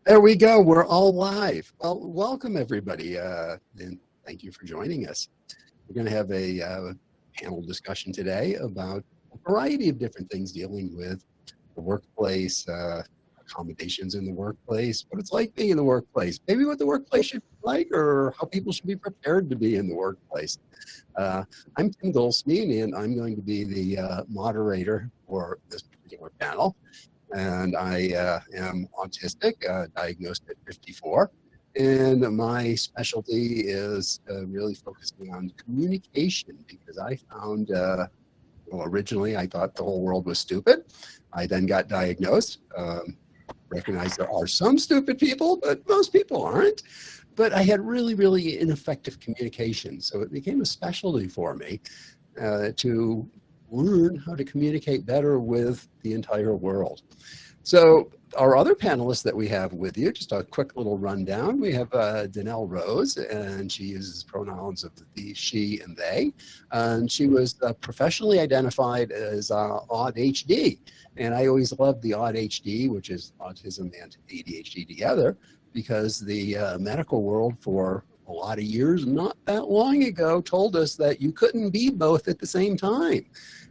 There we go. We're all live. Well, welcome everybody, and thank you for joining us. We're going to have a panel discussion today about a variety of different things dealing with the workplace, accommodations in the workplace, what it's like being in the workplace, maybe what the workplace should be like, or how people should be prepared to be in the workplace. I'm Tim Goldstein, and I'm going to be the moderator for this particular panel. And I am autistic, diagnosed at 54. And my specialty is really focusing on communication, because I found, well, originally I thought the whole world was stupid. I then got diagnosed, recognized there are some stupid people, but most people aren't. But I had really, really ineffective communication. So it became a specialty for me to learn how to communicate better with the entire world. So our other panelists that we have with you, just a quick little rundown. We have Danelle Rose, and she uses pronouns of the she and they. And she was professionally identified as ADHD. And I always loved the ADHD, which is autism and ADHD together, because the medical world for a lot of years, not that long ago, told us that you couldn't be both at the same time.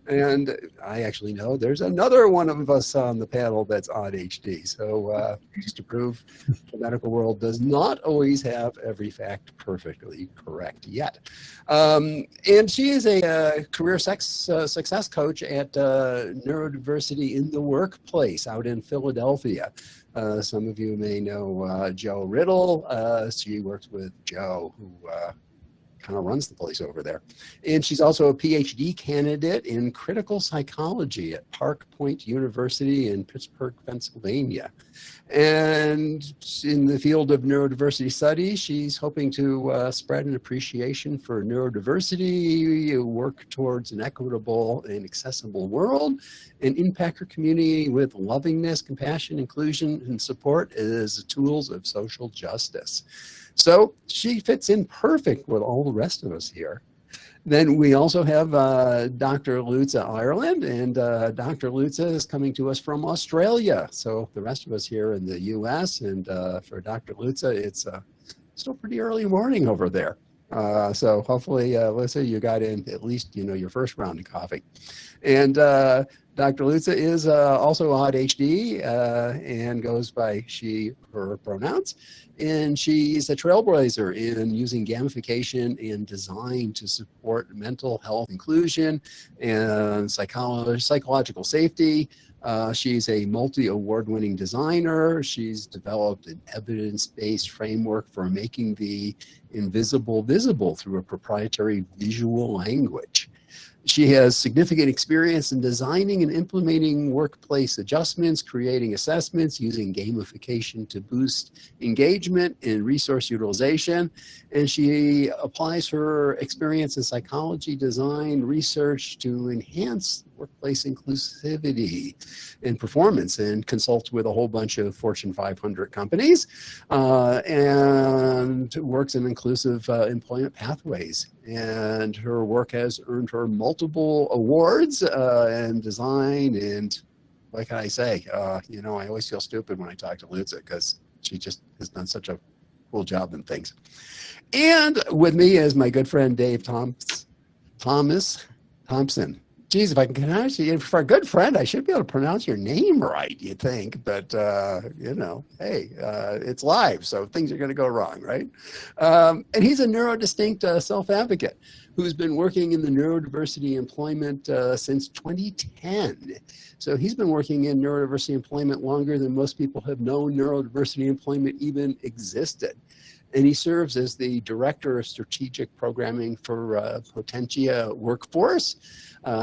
And I actually know there's another one of us on the panel that's ADHD. So just to prove the medical world does not always have every fact perfectly correct yet. And she is a career success coach at Neurodiversity in the Workplace out in Philadelphia. Some of you may know Joe Riddle. She works with Joe, who kind of runs the place over there. And she's also a PhD candidate in critical psychology at Park Point University in Pittsburgh, Pennsylvania. And in the field of neurodiversity studies, she's hoping to spread an appreciation for neurodiversity, work towards an equitable and accessible world, and impact her community with lovingness, compassion, inclusion, and support as tools of social justice. So she fits in perfect with all the rest of us here. Then we also have Dr. Lutza Ireland, and Dr. Lutza is coming to us from Australia. So the rest of us here in the US, and for Dr. Lutza, it's still pretty early morning over there. So hopefully, Lutza, you got in at least, your first round of coffee. And Dr. Lutza is also ADHD and goes by she, her pronouns. And she's a trailblazer in using gamification and design to support mental health inclusion and psychological safety. She's a multi-award-winning designer. She's developed an evidence-based framework for making the invisible visible through a proprietary visual language. She has significant experience in designing and implementing workplace adjustments, creating assessments, using gamification to boost engagement and resource utilization. And she applies her experience in psychology, design, research to enhance workplace inclusivity and performance, and consults with a whole bunch of Fortune 500 companies, and works in inclusive employment pathways. And her work has earned her multiple awards in design. And what can I say? I always feel stupid when I talk to Lutza, because she just has done such a cool job in things. And with me is my good friend Dave Thompson. Geez, if I can pronounce you, for a good friend, I should be able to pronounce your name right, you think. But, hey, it's live, so things are going to go wrong, right? And he's a neurodistinct self-advocate who's been working in the neurodiversity employment since 2010. So he's been working in neurodiversity employment longer than most people have known neurodiversity employment even existed. And he serves as the Director of Strategic Programming for Potentia Workforce,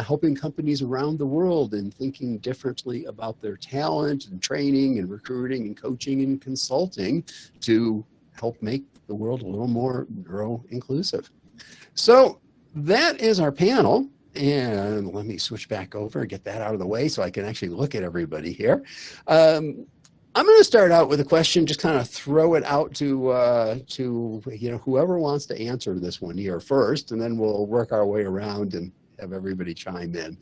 helping companies around the world in thinking differently about their talent and training and recruiting and coaching and consulting to help make the world a little more neuro-inclusive. So that is our panel. And let me switch back over and get that out of the way so I can actually look at everybody here. I'm going to start out with a question, just kind of throw it out to whoever wants to answer this one here first, and then we'll work our way around and have everybody chime in.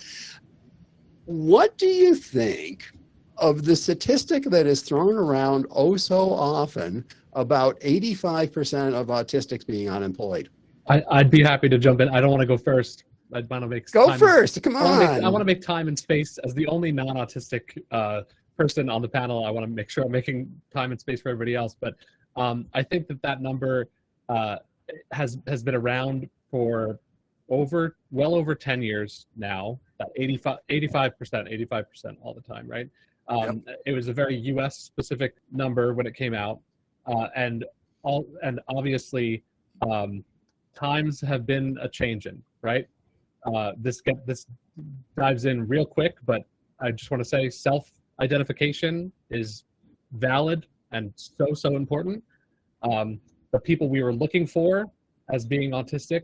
What do you think of the statistic that is thrown around oh so often about 85% of autistics being unemployed. I'd be happy to jump in. I don't want to go first. I want to make Go time. first. Come on. I want to make time and space as the only non-autistic person on the panel. I want to make sure I'm making time and space for everybody else. But I think that number has been around for well over 10 years now. That 85% all the time, right? Yep. It was a very U.S. specific number when it came out, and obviously times have been a changing, right? This dives in real quick, but I just want to say self-identification is valid and so important. The people we were looking for as being autistic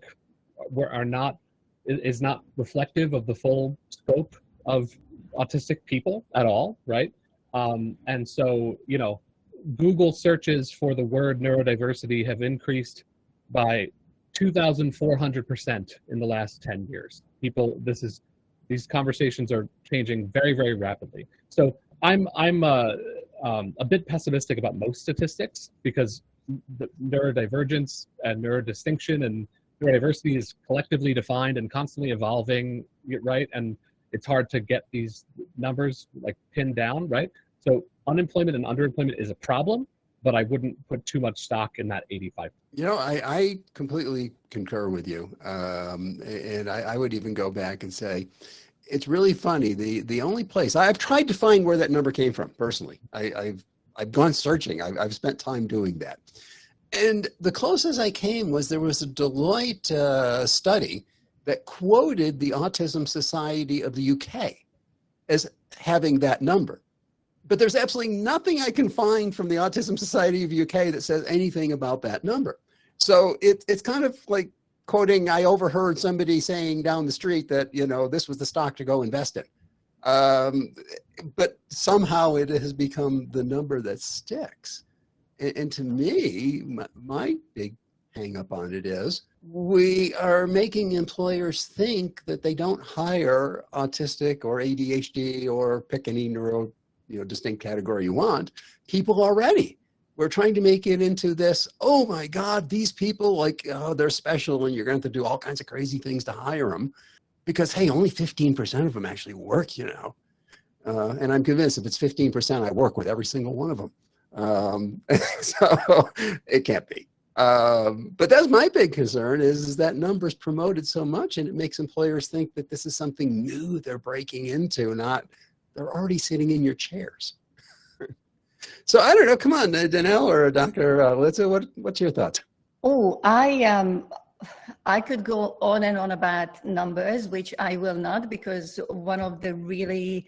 is not reflective of the full scope of autistic people at all, right? And so, Google searches for the word neurodiversity have increased by 2,400% in the last 10 years. These conversations are changing very, very rapidly. So I'm a bit pessimistic about most statistics because the neurodivergence and neurodistinction and neurodiversity is collectively defined and constantly evolving, right? And it's hard to get these numbers like pinned down, right? So unemployment and underemployment is a problem, but I wouldn't put too much stock in that 85. I completely concur with you. And I would even go back and say, it's really funny. The only place I've tried to find where that number came from personally. I've gone searching. I've spent time doing that. And the closest I came was there was a Deloitte study that quoted the Autism Society of the UK as having that number. But there's absolutely nothing I can find from the Autism Society of UK that says anything about that number. So it's kind of like quoting, I overheard somebody saying down the street that, this was the stock to go invest in. But somehow it has become the number that sticks. And to me, my big hang up on it is we are making employers think that they don't hire autistic or ADHD or pick any distinct category you want, people already. We're trying to make it into this, oh my God, these people, they're special and you're going to have to do all kinds of crazy things to hire them because, hey, only 15% of them actually work, And I'm convinced if it's 15%, I work with every single one of them. So it can't be. But that's my big concern is that number's promoted so much and it makes employers think that this is something new they're breaking into, not they're already sitting in your chairs. So I don't know, come on, Danelle or Dr. Litza, what's your thoughts? Oh, I could go on and on about numbers, which I will not, because one of the really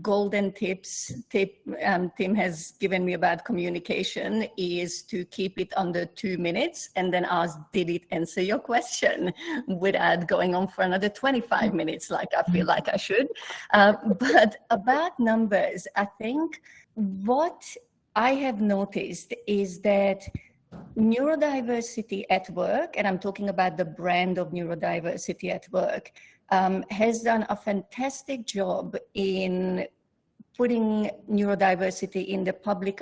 golden tips Tim has given me about communication is to keep it under 2 minutes and then ask, did it answer your question, without going on for another 25 minutes like I feel like I should. But about numbers, I think what I have noticed is that neurodiversity at work, and I'm talking about the brand of neurodiversity at work, has done a fantastic job in putting neurodiversity in the public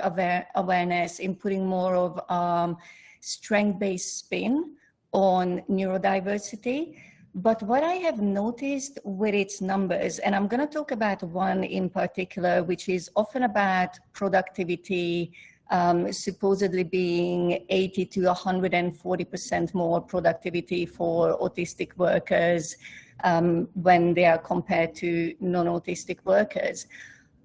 awareness, in putting more of strength-based spin on neurodiversity. But what I have noticed with its numbers, and I'm going to talk about one in particular, which is often about productivity, supposedly being 80 to 140% more productivity for autistic workers when they are compared to non-autistic workers.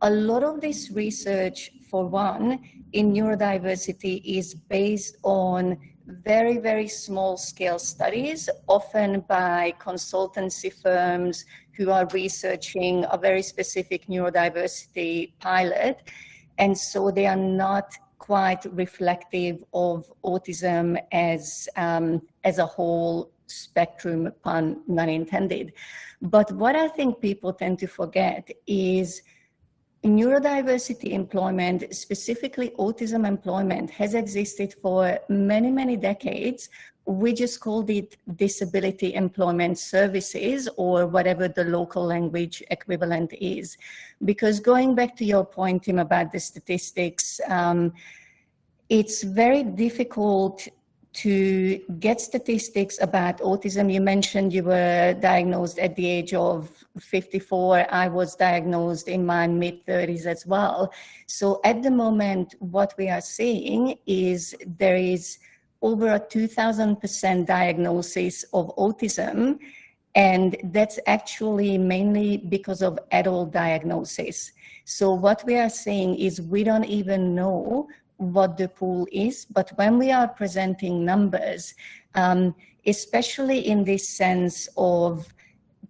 A lot of this research, for one, in neurodiversity is based on very, very small scale studies, often by consultancy firms who are researching a very specific neurodiversity pilot. And so they are not quite reflective of autism as a whole spectrum, pun not intended. But what I think people tend to forget is neurodiversity employment, specifically autism employment, has existed for many, many decades. We just called it disability employment services, or whatever the local language equivalent is. Because going back to your point, Tim, about the statistics, it's very difficult to get statistics about autism. You mentioned you were diagnosed at the age of 54. I was diagnosed in my mid-30s as well. So at the moment, what we are seeing is there is over a 2,000% diagnosis of autism, and that's actually mainly because of adult diagnosis. So what we are seeing is we don't even know what the pool is, but when we are presenting numbers, especially in this sense of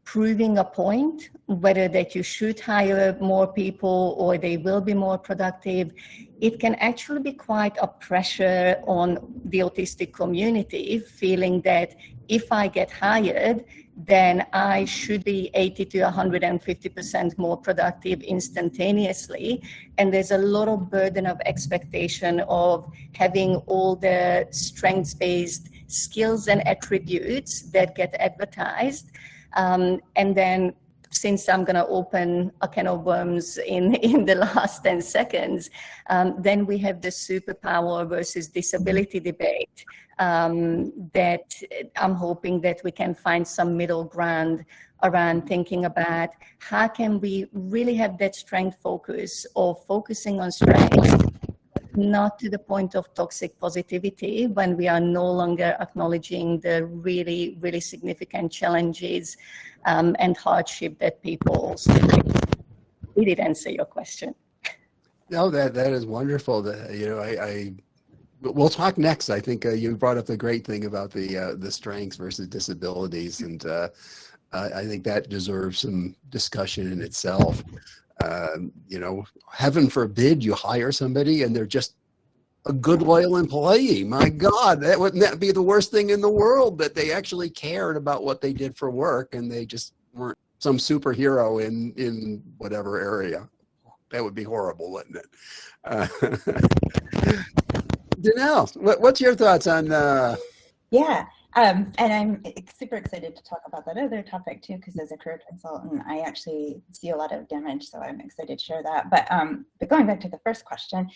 proving a point, whether that you should hire more people or they will be more productive, it can actually be quite a pressure on the autistic community, feeling that if I get hired, then I should be 80 to 150% more productive instantaneously. And there's a lot of burden of expectation of having all the strengths-based skills and attributes that get advertised. And then, since I'm going to open a can of worms in the last 10 seconds, then we have the superpower versus disability debate that I'm hoping that we can find some middle ground around thinking about how can we really have that strength focus of focusing on strengths, not to the point of toxic positivity when we are no longer acknowledging the really, really significant challenges and hardship that people also face. We did answer your question. No, that is wonderful. We'll talk next. I think you brought up the great thing about the strengths versus disabilities, and I think that deserves some discussion in itself. Heaven forbid you hire somebody and they're just a good, loyal employee. My God, wouldn't that be the worst thing in the world, that they actually cared about what they did for work and they just weren't some superhero in whatever area. That would be horrible, wouldn't it? Danelle, what's your thoughts on? Yeah, and I'm super excited to talk about that other topic too, because as a career consultant, I actually see a lot of damage, so I'm excited to share that. But going back to the first question,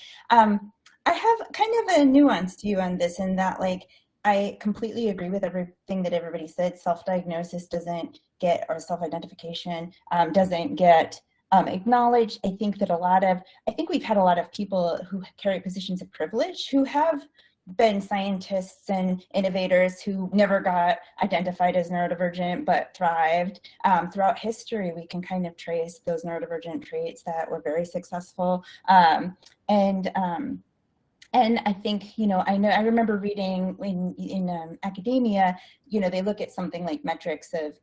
I have kind of a nuance to you on this, in that, like, I completely agree with everything that everybody said. Self-diagnosis doesn't get, or self-identification doesn't get acknowledged. I think we've had a lot of people who carry positions of privilege who have been scientists and innovators who never got identified as neurodivergent but thrived. Throughout history, we can kind of trace those neurodivergent traits that were very successful. And I think, I remember reading in academia, they look at something like metrics of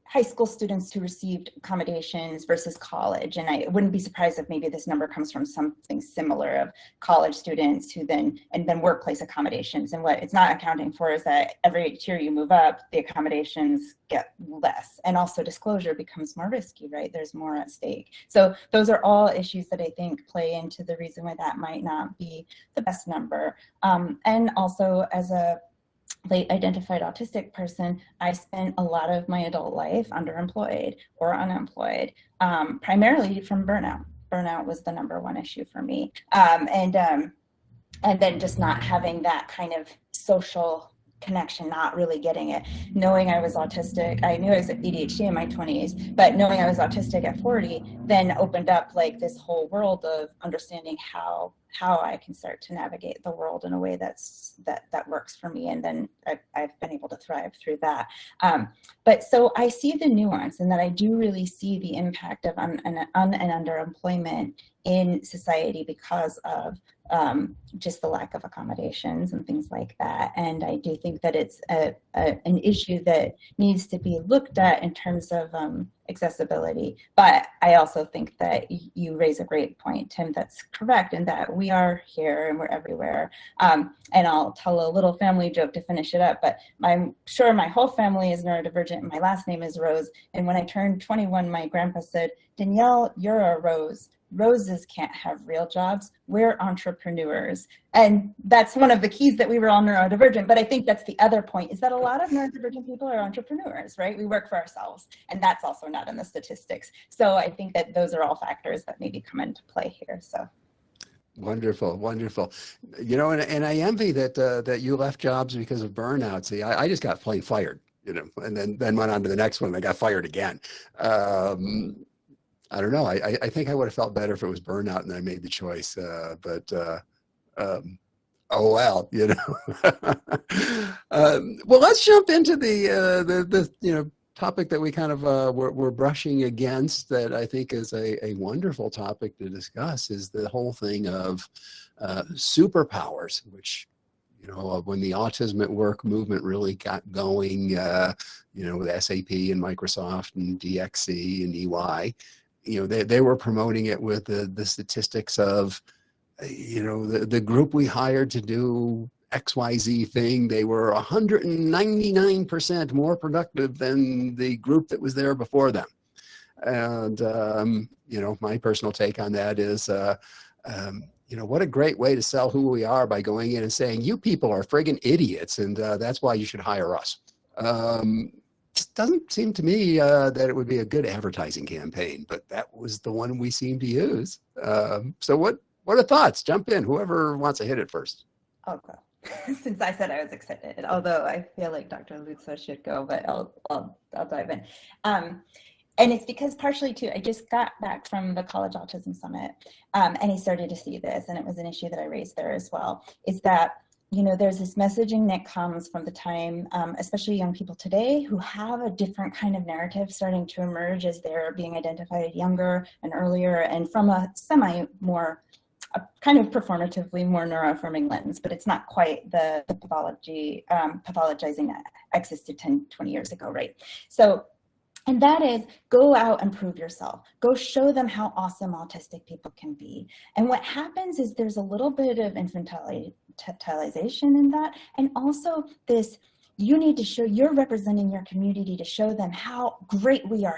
high school students who received accommodations versus college. And I wouldn't be surprised if maybe this number comes from something similar, of college students who then workplace accommodations. And what it's not accounting for is that every tier you move up, the accommodations get less. And also disclosure becomes more risky, right? There's more at stake. So those are all issues that I think play into the reason why that might not be the best number. And also, as a late identified autistic person, I spent a lot of my adult life underemployed or unemployed, primarily from burnout. Burnout was the number one issue for me. And then just not having that kind of social connection, not really getting it. Knowing I was autistic, I knew I was ADHD in my 20s, but knowing I was autistic at 40 then opened up like this whole world of understanding how I can start to navigate the world in a way that works for me. And then I've been able to thrive through that. But so I see the nuance, and that I do really see the impact of un and underemployment in society because of just the lack of accommodations and things like that. And I do think that it's an issue that needs to be looked at in terms of accessibility. But I also think that you raise a great point, Tim, that's correct, in that we are here and we're everywhere. And I'll tell a little family joke to finish it up, but I'm sure my whole family is neurodivergent and my last name is Rose. And when I turned 21, my grandpa said, "Danielle, you're a rose." roses can't have real jobs. We're entrepreneurs. And that's one of the keys that we were all neurodivergent. But I think that's the other point, is that a lot of neurodivergent people are entrepreneurs, right? We work for ourselves, and that's also not in the statistics. So I think that those are all factors that maybe come into play here. So. Wonderful, wonderful. You know, and I envy that you left jobs because of burnout. See, I just got plain fired, you know, and then went on to the next one and I got fired again. I don't know. I think I would have felt better if it was burnout and I made the choice. Oh well, you know. Well, let's jump into the you know, topic that we kind of we're brushing against, that I think is a wonderful topic to discuss, is the whole thing of superpowers, which, you know, when the Autism at Work movement really got going, you know, with SAP and Microsoft and DXC and EY, you know, they were promoting it with the statistics of, you know, the group we hired to do XYZ thing, they were 199% more productive than the group that was there before them. And, you know, my personal take on that is, you know, what a great way to sell who we are, by going in and saying, you people are friggin' idiots, and that's why you should hire us. Just doesn't seem to me that it would be a good advertising campaign, but that was the one we seemed to use. So what are thoughts? Jump in, whoever wants to hit it first. I'll go. Since I said I was excited, although I feel like Dr. Lutzo should go, but I'll dive in. And it's because partially too, I just got back from the College Autism Summit, and I started to see this, and it was an issue that I raised there as well, is that, you know, there's this messaging that comes from the time, especially young people today, who have a different kind of narrative starting to emerge as they're being identified younger and earlier, and from a kind of performatively more neuroaffirming lens, but it's not quite the pathologizing that existed 10, 20 years ago, right? So, and that is, go out and prove yourself. Go show them how awesome autistic people can be. And what happens is there's a little bit of infantilization in that, and also this, you need to show, you're representing your community to show them how great we are,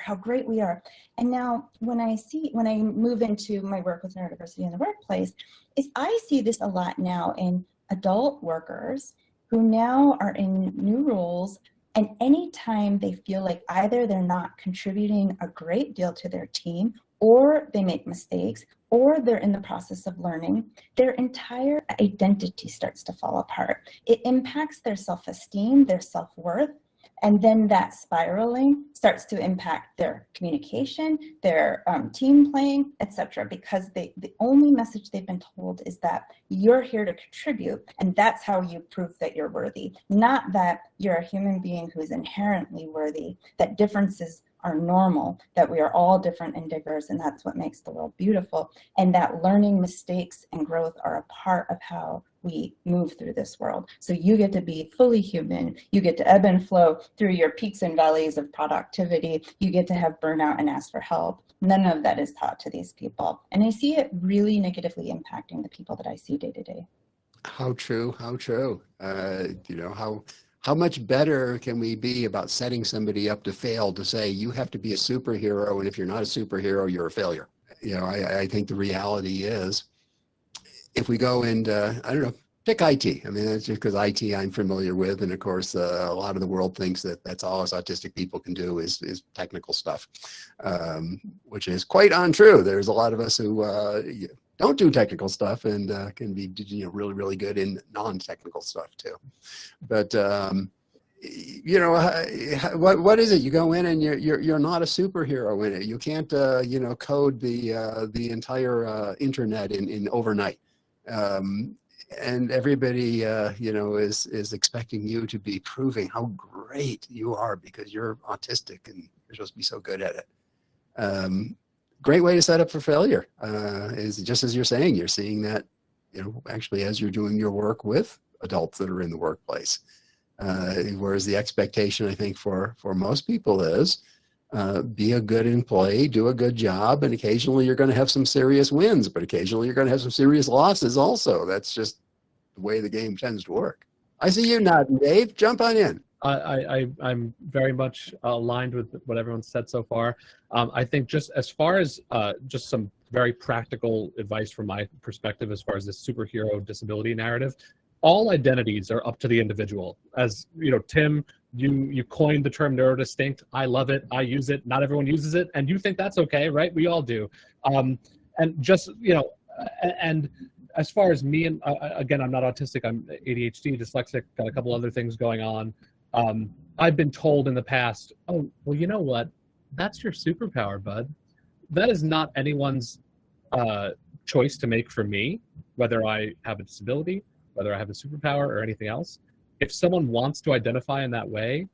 And now when I move into my work with neurodiversity in the workplace, is I see this a lot now in adult workers who now are in new roles, and anytime they feel like either they're not contributing a great deal to their team, or they make mistakes, or they're in the process of learning, their entire identity starts to fall apart. It impacts their self-esteem, their self-worth, and then that spiraling starts to impact their communication, their team playing, etc. Because the only message they've been told is that you're here to contribute, and that's how you prove that you're worthy, not that you're a human being who is inherently worthy, that differences are normal, that we are all different and diverse, and that's what makes the world beautiful, and that learning, mistakes, and growth are a part of how we move through this world. So you get to be fully human, you get to ebb and flow through your peaks and valleys of productivity, you get to have burnout and ask for help. None of that is taught to these people. And I see it really negatively impacting the people that I see day to day. How true, how true. You know, how much better can we be about setting somebody up to fail, to say you have to be a superhero, and if you're not a superhero, you're a failure. You know, I think the reality is, if we go into, I don't know, pick IT. I mean, that's just because IT I'm familiar with, and of course, a lot of the world thinks that that's all us autistic people can do is technical stuff, which is quite untrue. There's a lot of us who don't do technical stuff and can be, you know, really, really good in non-technical stuff too. But you know, what is it? You go in and you're not a superhero in it. You can't you know, code the entire internet in overnight. And everybody you know, is expecting you to be proving how great you are because you're autistic and you're supposed to be so good at it. Great way to set up for failure is just as you're saying, you're seeing that, you know, actually as you're doing your work with adults that are in the workplace. Whereas the expectation, I think, for most people is be a good employee, do a good job, and occasionally you're going to have some serious wins, but occasionally you're going to have some serious losses also. That's just the way the game tends to work. I see you nodding, Dave. Jump on in. I'm very much aligned with what everyone said so far. I think just as far as just some very practical advice from my perspective as far as this superhero disability narrative. All identities are up to the individual. As you know, Tim, you coined the term neurodistinct. I love it. I use it. Not everyone uses it, and you think that's okay, right? We all do. And just, you know, and as far as me, and again, I'm not autistic. I'm ADHD, dyslexic, got a couple other things going on. I've been told in the past, oh, well, you know what? That's your superpower, bud. That is not anyone's choice to make for me, whether I have a disability, whether I have a superpower or anything else. If someone wants to identify in that way,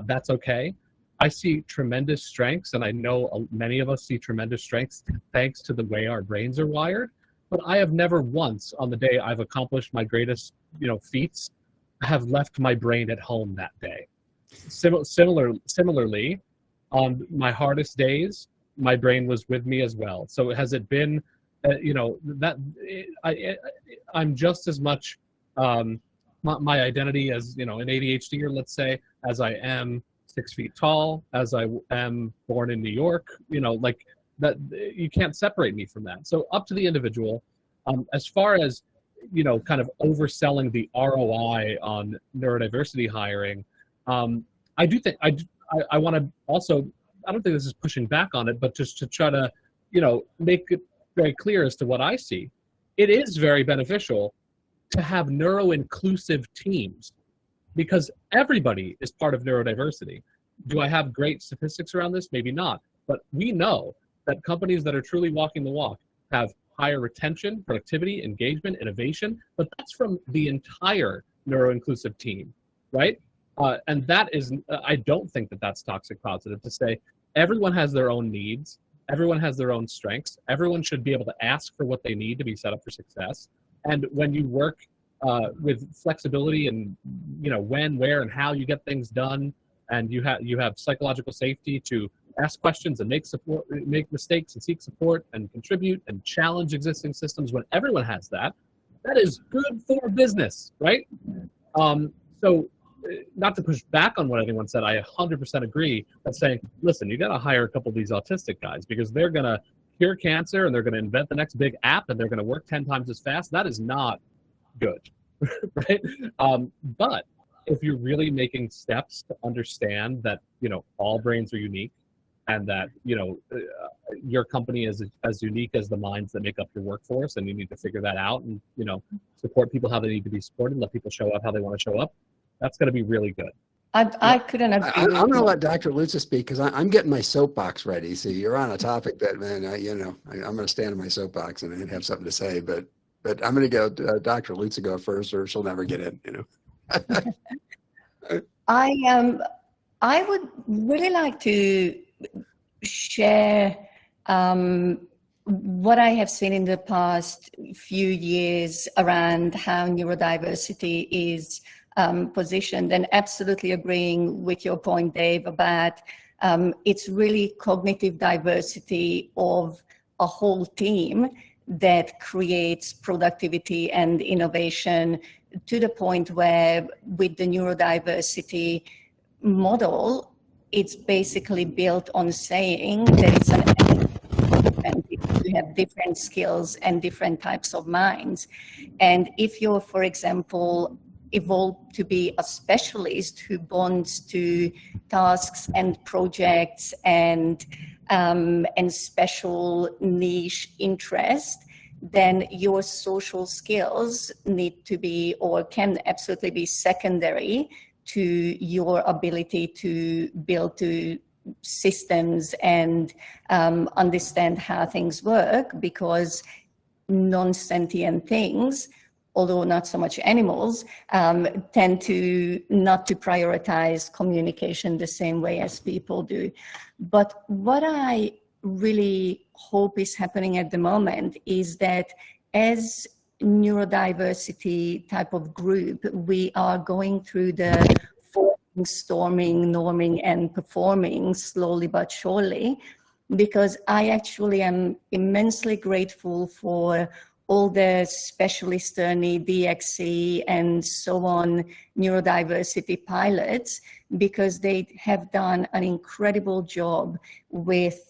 that's okay. I see tremendous strengths, and I know many of us see tremendous strengths thanks to the way our brains are wired. But I have never once, on the day I've accomplished my greatest, you know, feats, have left my brain at home that day. Similarly, on my hardest days, my brain was with me as well. So has it been, you know, that I'm just as much my identity as, you know, an ADHDer, let's say, as I am 6 feet tall, as I am born in New York, you know, like that, you can't separate me from that. So up to the individual. As far as, you know, kind of overselling the ROI on neurodiversity hiring, I do think I want to also, I don't think this is pushing back on it, but just to try to, you know, make it very clear as to what I see. It is very beneficial to have neuro-inclusive teams because everybody is part of neurodiversity. Do I have great statistics around this? Maybe not, but we know that companies that are truly walking the walk have higher retention, productivity, engagement, innovation, but that's from the entire neuro-inclusive team, right? And that is, I don't think that that's toxic positive to say everyone has their own needs, everyone has their own strengths, everyone should be able to ask for what they need to be set up for success. And when you work with flexibility and, you know, when, where, and how you get things done, and you have psychological safety to ask questions and make mistakes and seek support and contribute and challenge existing systems, when everyone has that, that is good for business, right? So not to push back on what anyone said, I 100% agree that saying, listen, you got to hire a couple of these autistic guys because they're going to cure cancer and they're going to invent the next big app and they're going to work 10 times as fast. That is not good, right? But if you're really making steps to understand that, you know, all brains are unique and that, you know, your company is as unique as the minds that make up your workforce, and you need to figure that out and, you know, support people how they need to be supported, let people show up how they want to show up. That's going to be really good. I couldn't agree. I'm going to let Dr. Lutza speak because I'm getting my soapbox ready. So you're on a topic that, man, you know, I'm going to stand in my soapbox and have something to say. But I'm going to go. Dr. Lutza go first, or she'll never get in. You know. I would really like to share what I have seen in the past few years around how neurodiversity is positioned, and absolutely agreeing with your point, Dave, about it's really cognitive diversity of a whole team that creates productivity and innovation, to the point where with the neurodiversity model, it's basically built on saying that it's you have different skills and different types of minds. And if you're, for example, evolved to be a specialist who bonds to tasks and projects and special niche interest, then your social skills need to be, or can absolutely be, secondary to your ability to build to systems and understand how things work, because non-sentient things, although not so much animals, tend to not to prioritize communication the same way as people do. But what I really hope is happening at the moment is that as neurodiversity type of group, we are going through the storming, norming, and performing slowly but surely, because I actually am immensely grateful for all the specialist learning, DXC, and so on, neurodiversity pilots, because they have done an incredible job with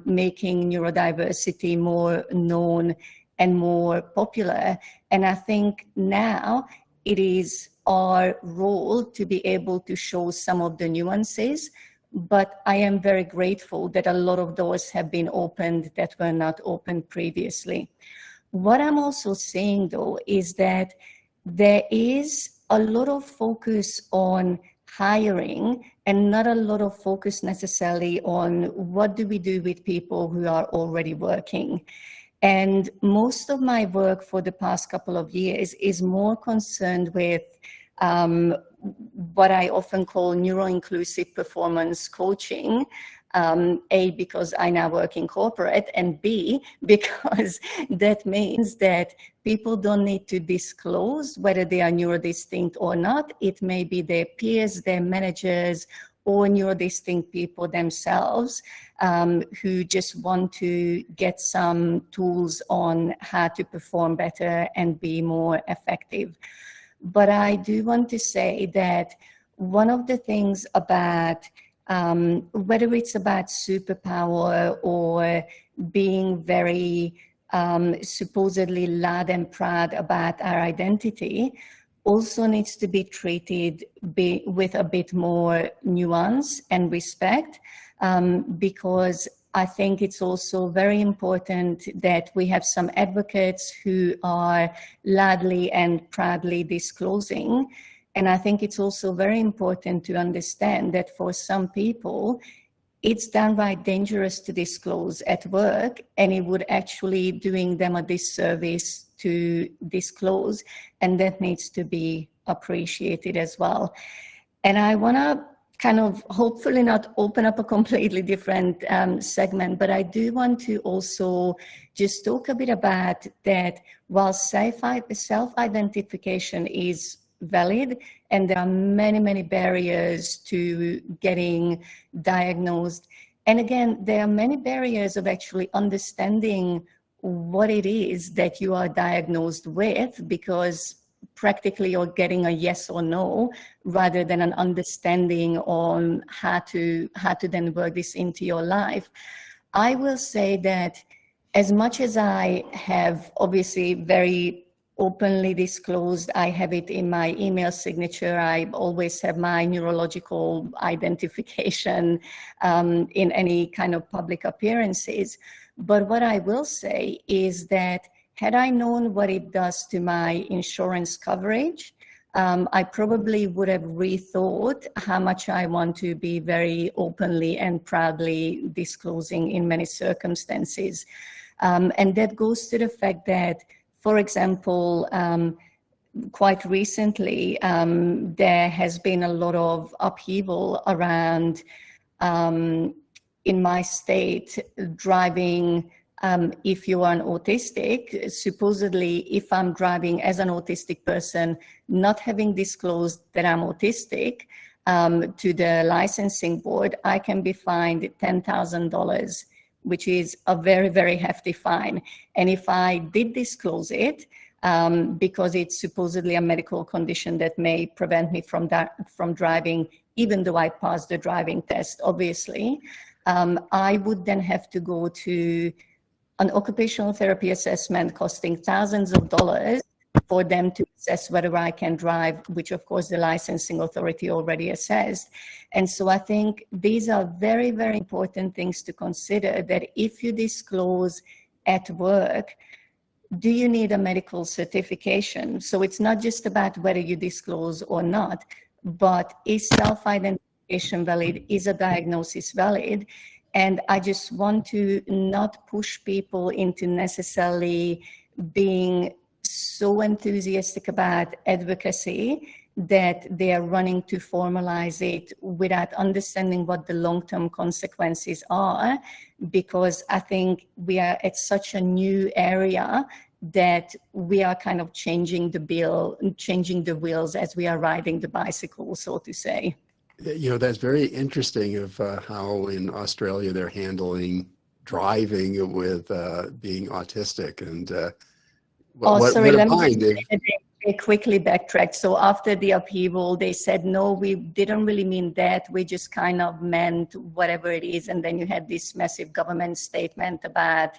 making neurodiversity more known and more popular. And I think now it is our role to be able to show some of the nuances, but I am very grateful that a lot of doors have been opened that were not opened previously. What I'm also saying, though, is that there is a lot of focus on hiring and not a lot of focus necessarily on what do we do with people who are already working. And most of my work for the past couple of years is more concerned with what I often call neuro-inclusive performance coaching. A, because I now work in corporate, and B, because that means that people don't need to disclose whether they are neurodistinct or not. It may be their peers, their managers, or neurodistinct people themselves who just want to get some tools on how to perform better and be more effective. But I do want to say that one of the things about whether it's about superpower or being very supposedly loud and proud about our identity, also needs to be treated with a bit more nuance and respect, because I think it's also very important that we have some advocates who are loudly and proudly disclosing. And I think it's also very important to understand that for some people, it's downright dangerous to disclose at work, and it would actually doing them a disservice to disclose, and that needs to be appreciated as well. And I want to kind of hopefully not open up a completely different segment, but I do want to also just talk a bit about that while self-identification is valid, and there are many, many barriers to getting diagnosed. And again, there are many barriers of actually understanding what it is that you are diagnosed with, because practically you're getting a yes or no rather than an understanding on how to then work this into your life. I will say that as much as I have obviously very openly disclosed, I have it in my email signature, I always have my neurological identification in any kind of public appearances. But what I will say is that had I known what it does to my insurance coverage, I probably would have rethought how much I want to be very openly and proudly disclosing in many circumstances. And that goes to the fact that, for example, quite recently, there has been a lot of upheaval around, in my state, driving. If you are an autistic, supposedly if I'm driving as an autistic person, not having disclosed that I'm autistic to the licensing board, I can be fined $10,000, which is a very, very hefty fine. And if I did disclose it, because it's supposedly a medical condition that may prevent me from driving, even though I passed the driving test, obviously, I would then have to go to an occupational therapy assessment costing thousands of dollars for them to assess whether I can drive, which of course the licensing authority already assessed. And so I think these are very, very important things to consider, that if you disclose at work, do you need a medical certification? So it's not just about whether you disclose or not, but is self-identification valid? Is a diagnosis valid? And I just want to not push people into necessarily being so enthusiastic about advocacy that they are running to formalize it without understanding what the long-term consequences are, because I think we are at such a new area that we are kind of changing the wheels as we are riding the bicycle, so to say. You know, that's very interesting of how in Australia they're handling driving with being autistic. And Sorry, what let me applying just say that they quickly backtracked. So after the upheaval, they said, no, we didn't really mean that. We just kind of meant whatever it is. And then you had this massive government statement about,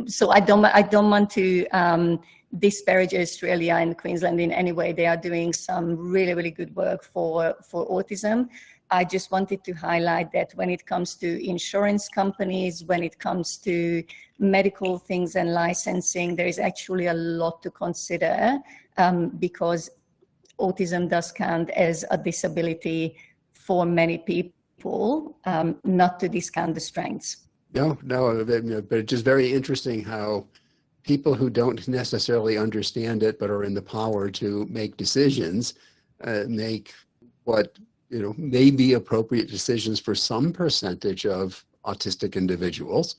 so I don't want to disparage Australia and Queensland in any way. They are doing some really, really good work for autism. I just wanted to highlight that when it comes to insurance companies, when it comes to medical things and licensing, there is actually a lot to consider because autism does count as a disability for many people, not to discount the strengths. No, but it's just very interesting how people who don't necessarily understand it but are in the power to make decisions make what may be appropriate decisions for some percentage of autistic individuals,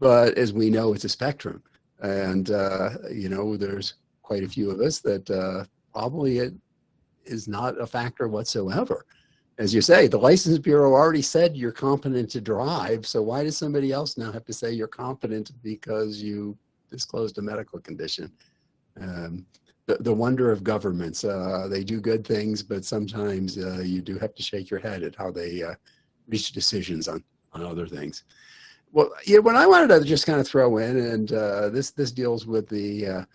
but as we know, it's a spectrum, and there's quite a few of us that probably it is not a factor whatsoever. As you say, the License Bureau already said you're competent to drive, so why does somebody else now have to say you're competent because you disclosed a medical condition? The wonder of governments. They do good things, but sometimes you do have to shake your head at how they reach decisions on other things. Well, what I wanted to just kind of throw in, and this deals with the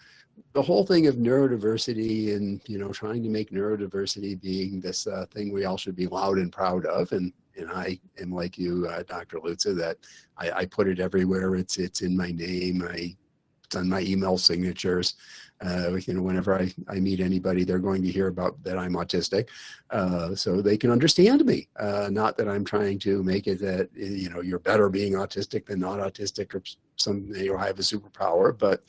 whole thing of neurodiversity and, trying to make neurodiversity being this thing we all should be loud and proud of. And I am like you, Dr. Lutza, that I put it everywhere. It's in my name. It's on my email signatures. Whenever I meet anybody, they're going to hear about that I'm autistic, so they can understand me. Not that I'm trying to make it that, you're better being autistic than not autistic, or I have a superpower. But,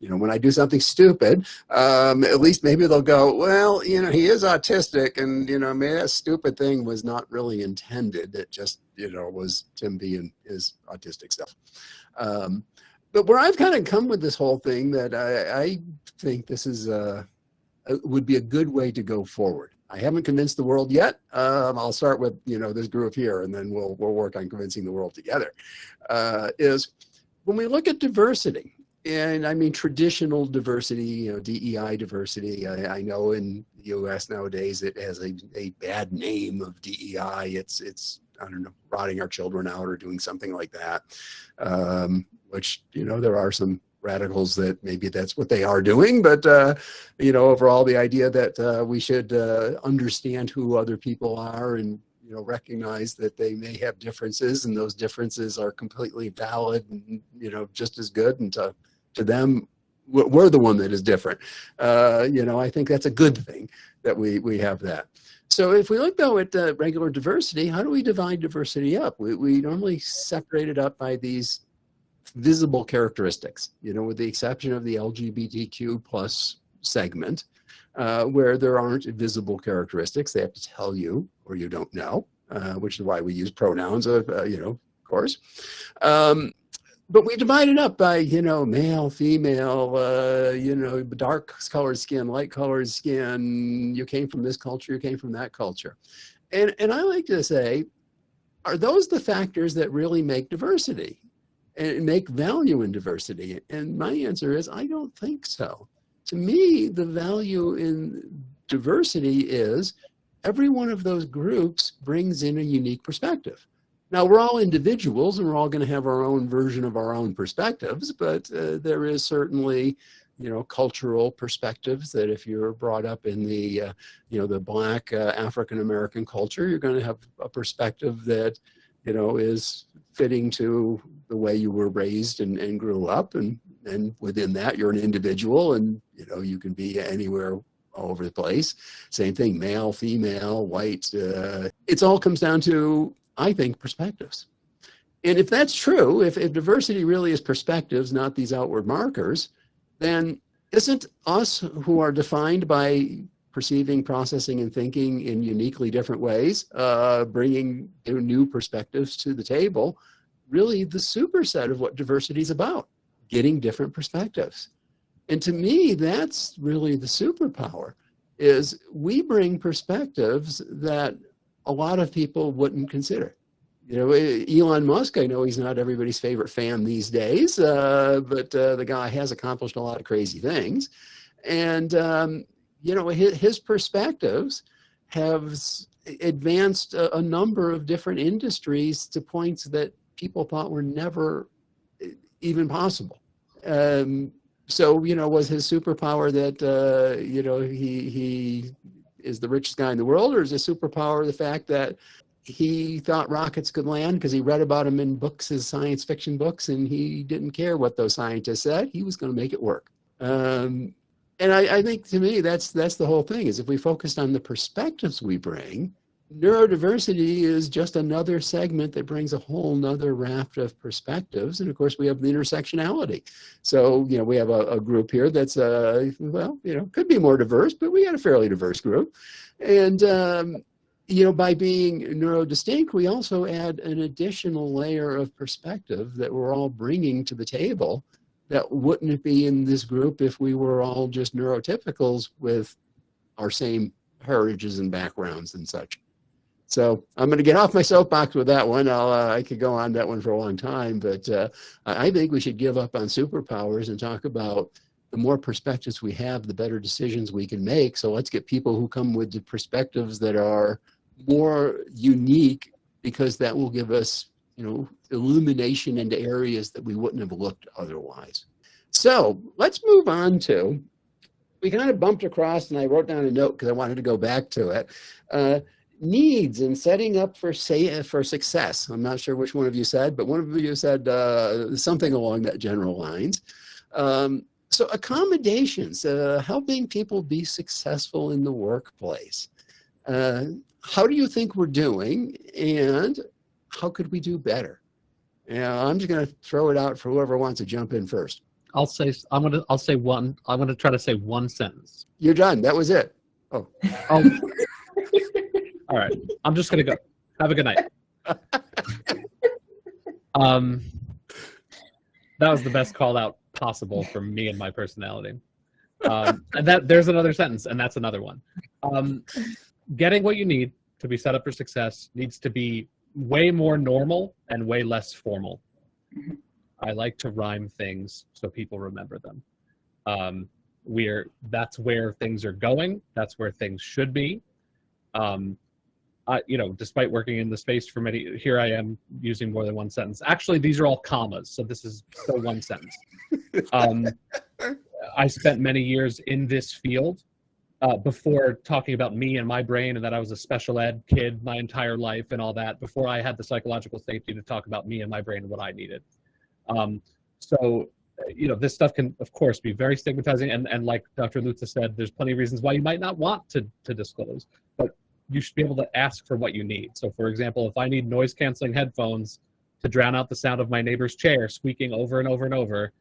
when I do something stupid, at least maybe they'll go, well, he is autistic, and, maybe that stupid thing was not really intended. It just, was Tim being his autistic stuff. But where I've kind of come with this whole thing, that I think this is would be a good way to go forward. I haven't convinced the world yet. I'll start with this group here, and then we'll work on convincing the world together. Is when we look at diversity, and I mean traditional diversity, DEI diversity. I know in the U.S. nowadays it has a bad name of DEI. It's I don't know, rotting our children out or doing something like that. Which, there are some radicals that maybe that's what they are doing, but, overall the idea that we should understand who other people are and, recognize that they may have differences, and those differences are completely valid and, just as good, and to them, we're the one that is different. I think that's a good thing that we have that. So if we look, though, at regular diversity, how do we divide diversity up? We normally separate it up by these visible characteristics, with the exception of the LGBTQ plus segment, where there aren't visible characteristics. They have to tell you, or you don't know, which is why we use pronouns, of course. But we divide it up by, male, female, dark colored skin, light colored skin. You came from this culture, you came from that culture. And I like to say, are those the factors that really make diversity and make value in diversity? And my answer is, I don't think so. To me, the value in diversity is every one of those groups brings in a unique perspective. Now, we're all individuals, and we're all going to have our own version of our own perspectives, but there is certainly, cultural perspectives that if you're brought up in the, the Black African-American culture, you're going to have a perspective that, is fitting to the way you were raised and grew up. And within that, you're an individual, and, you can be anywhere all over the place. Same thing, male, female, white. It all comes down to, I think, perspectives. And if that's true, if diversity really is perspectives, not these outward markers, then isn't us who are defined by perceiving, processing, and thinking in uniquely different ways, bringing new perspectives to the table, really the superset of what diversity is about, getting different perspectives. And to me, that's really the superpower, is we bring perspectives that a lot of people wouldn't consider. You know, Elon Musk, I know he's not everybody's favorite fan these days, but the guy has accomplished a lot of crazy things. And, you know, his perspectives have advanced a number of different industries to points that people thought were never even possible. So, you know, was his superpower that, you know, he is the richest guy in the world, or is his superpower the fact that he thought rockets could land because he read about them in books, his science fiction books, and he didn't care what those scientists said. He was going to make it work. And I think, to me, that's the whole thing, is if we focused on the perspectives we bring, neurodiversity is just another segment that brings a whole nother raft of perspectives. And of course, we have the intersectionality. So, you know, we have a group here that's, well, you know, could be more diverse, but we got a fairly diverse group. And, you know, by being neurodistinct, we also add an additional layer of perspective that we're all bringing to the table that wouldn't be in this group if we were all just neurotypicals with our same heritages and backgrounds and such. So I'm going to get off my soapbox with that one. I could go on that one for a long time, but I think we should give up on superpowers and talk about the more perspectives we have, the better decisions we can make. So let's get people who come with the perspectives that are more unique, because that will give us, you know, illumination into areas that we wouldn't have looked otherwise. So let's move on to, we kind of bumped across, and I wrote down a note because I wanted to go back to it. Needs and setting up for success. I'm not sure which one of you said, but one of you said something along that general lines. So accommodations, helping people be successful in the workplace. How do you think we're doing, and how could we do better? I'm just going to throw it out for whoever wants to jump in first. I'll say one. I'm going to try to say one sentence. You're done. That was it. Oh. All right. I'm just going to go. Have a good night. That was the best call out possible for me and my personality. And there's another sentence, and that's another one. Getting what you need to be set up for success needs to be way more normal and way less formal. I like to rhyme things so people remember them. That's where things are going. That's where things should be. You know, despite working in the space for many, here I am using more than one sentence. Actually, these are all commas, so this is still one sentence. I spent many years in this field before talking about me and my brain, and that I was a special ed kid my entire life and all that, before I had the psychological safety to talk about me and my brain and what I needed. So, you know, this stuff can, of course, be very stigmatizing. And like Dr. Lutza said, there's plenty of reasons why you might not want to disclose, but you should be able to ask for what you need. So, for example, if I need noise-canceling headphones to drown out the sound of my neighbor's chair squeaking over and over and over,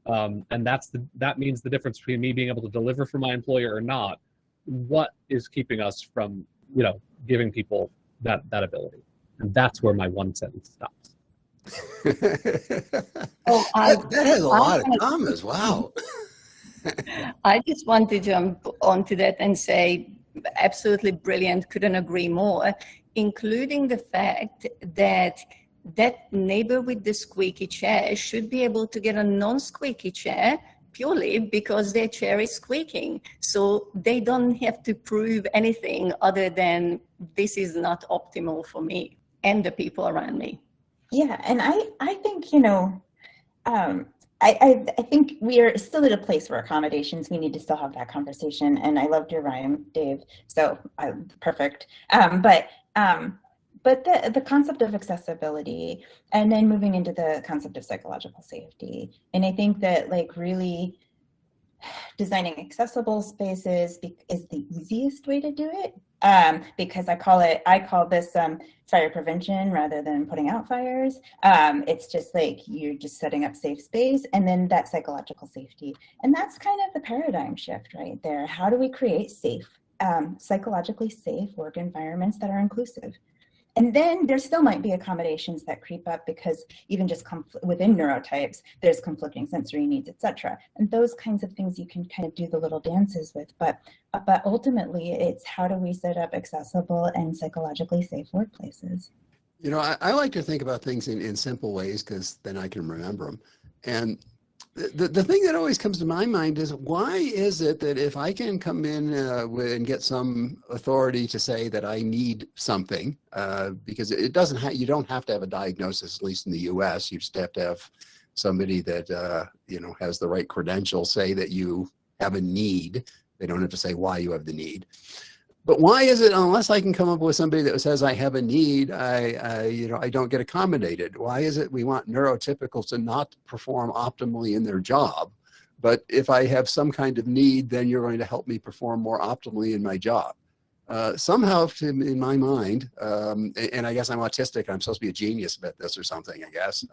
and that means the difference between me being able to deliver for my employer or not, what is keeping us from, you know, giving people that ability? And that's where my one sentence stops. That has a lot of commas. Wow. I just want to jump onto that and say, absolutely brilliant, couldn't agree more, including the fact that that neighbor with the squeaky chair should be able to get a non-squeaky chair purely because their chair is squeaking. So they don't have to prove anything other than this is not optimal for me and the people around me. Yeah, and I think, you know, I think we are still at a place where accommodations, we need to still have that conversation. And I loved your rhyme, Dave. So perfect. But the concept of accessibility, and then moving into the concept of psychological safety. And I think that, like, really designing accessible spaces is the easiest way to do it. Because I call this fire prevention rather than putting out fires. It's just like you're just setting up safe space, and then that psychological safety. And that's kind of the paradigm shift right there. How do we create safe, psychologically safe work environments that are inclusive? And then there still might be accommodations that creep up because even just within neurotypes, there's conflicting sensory needs, et cetera. And those kinds of things you can kind of do the little dances with. But ultimately, it's how do we set up accessible and psychologically safe workplaces? You know, I like to think about things in simple ways because then I can remember them. And the thing that always comes to my mind is, why is it that if I can come in and get some authority to say that I need something, because it doesn't you don't have to have a diagnosis, at least in the US, you just have to have somebody that, you know, has the right credentials say that you have a need. They don't have to say why you have the need. But why is it, unless I can come up with somebody that says I have a need, you know, I don't get accommodated? Why is it we want neurotypicals to not perform optimally in their job, but if I have some kind of need, then you're going to help me perform more optimally in my job? Somehow, in my mind, and I guess I'm autistic, I'm supposed to be a genius about this or something, I guess.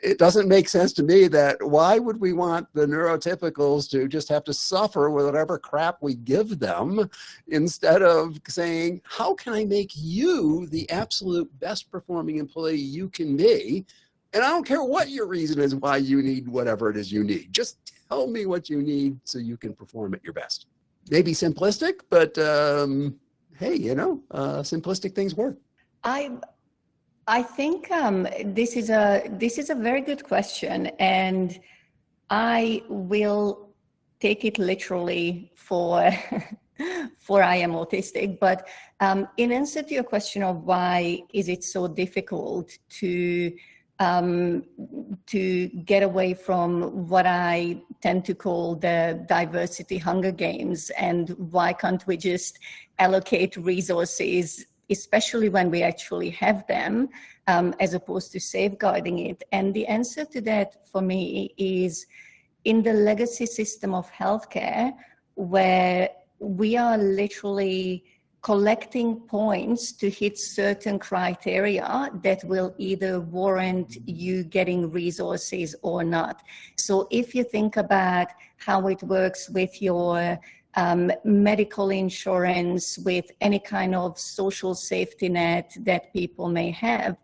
It doesn't make sense to me that why would we want the neurotypicals to just have to suffer with whatever crap we give them, instead of saying, how can I make you the absolute best performing employee you can be? And I don't care what your reason is why you need whatever it is you need. Just tell me what you need so you can perform at your best. Maybe simplistic, but hey, you know, simplistic things work. I think this is a very good question, and I will take it literally for for I am autistic. But in answer to your question of why is it so difficult to get away from what I tend to call the diversity Hunger Games, and why can't we just allocate resources, especially when we actually have them, as opposed to safeguarding it? And the answer to that for me is in the legacy system of healthcare, where we are literally collecting points to hit certain criteria that will either warrant you getting resources or not. So if you think about how it works with your medical insurance, with any kind of social safety net that people may have,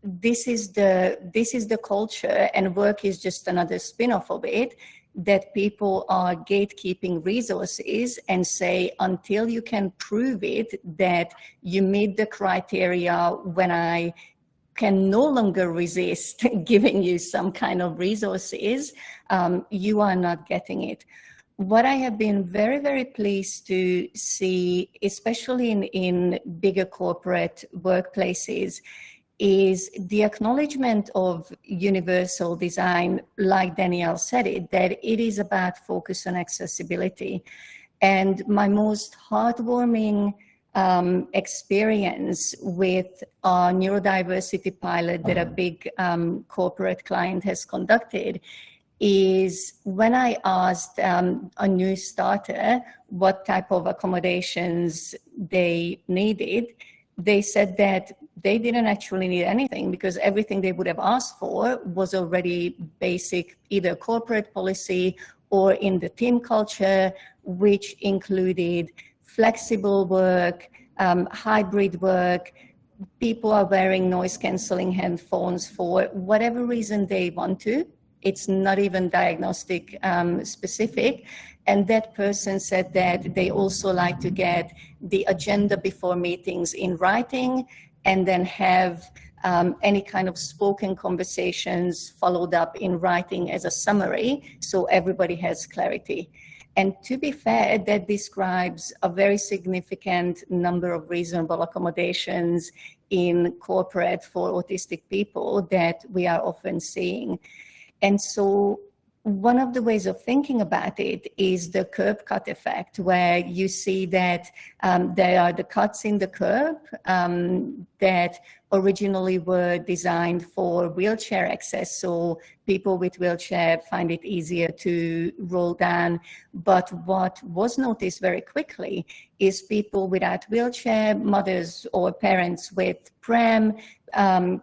this is the culture, and work is just another spin-off of it, that people are gatekeeping resources and say, until you can prove it that you meet the criteria, when I can no longer resist giving you some kind of resources, you are not getting it. What I have been very, very pleased to see, especially in bigger corporate workplaces, is the acknowledgement of universal design, like Danielle said it, that it is about focus on accessibility. And my most heartwarming experience with our neurodiversity pilot that a big corporate client has conducted is when I asked a new starter what type of accommodations they needed. They said that they didn't actually need anything, because everything they would have asked for was already basic, either corporate policy or in the team culture, which included flexible work, hybrid work. People are wearing noise cancelling headphones for whatever reason they want to. It's not even diagnostic specific. And that person said that they also like to get the agenda before meetings in writing, and then have any kind of spoken conversations followed up in writing as a summary, so everybody has clarity. And to be fair, that describes a very significant number of reasonable accommodations in corporate for autistic people that we are often seeing. And so one of the ways of thinking about it is the curb cut effect, where you see that there are the cuts in the curb that originally were designed for wheelchair access. So people with wheelchair find it easier to roll down. But what was noticed very quickly is people without wheelchair, mothers or parents with pram,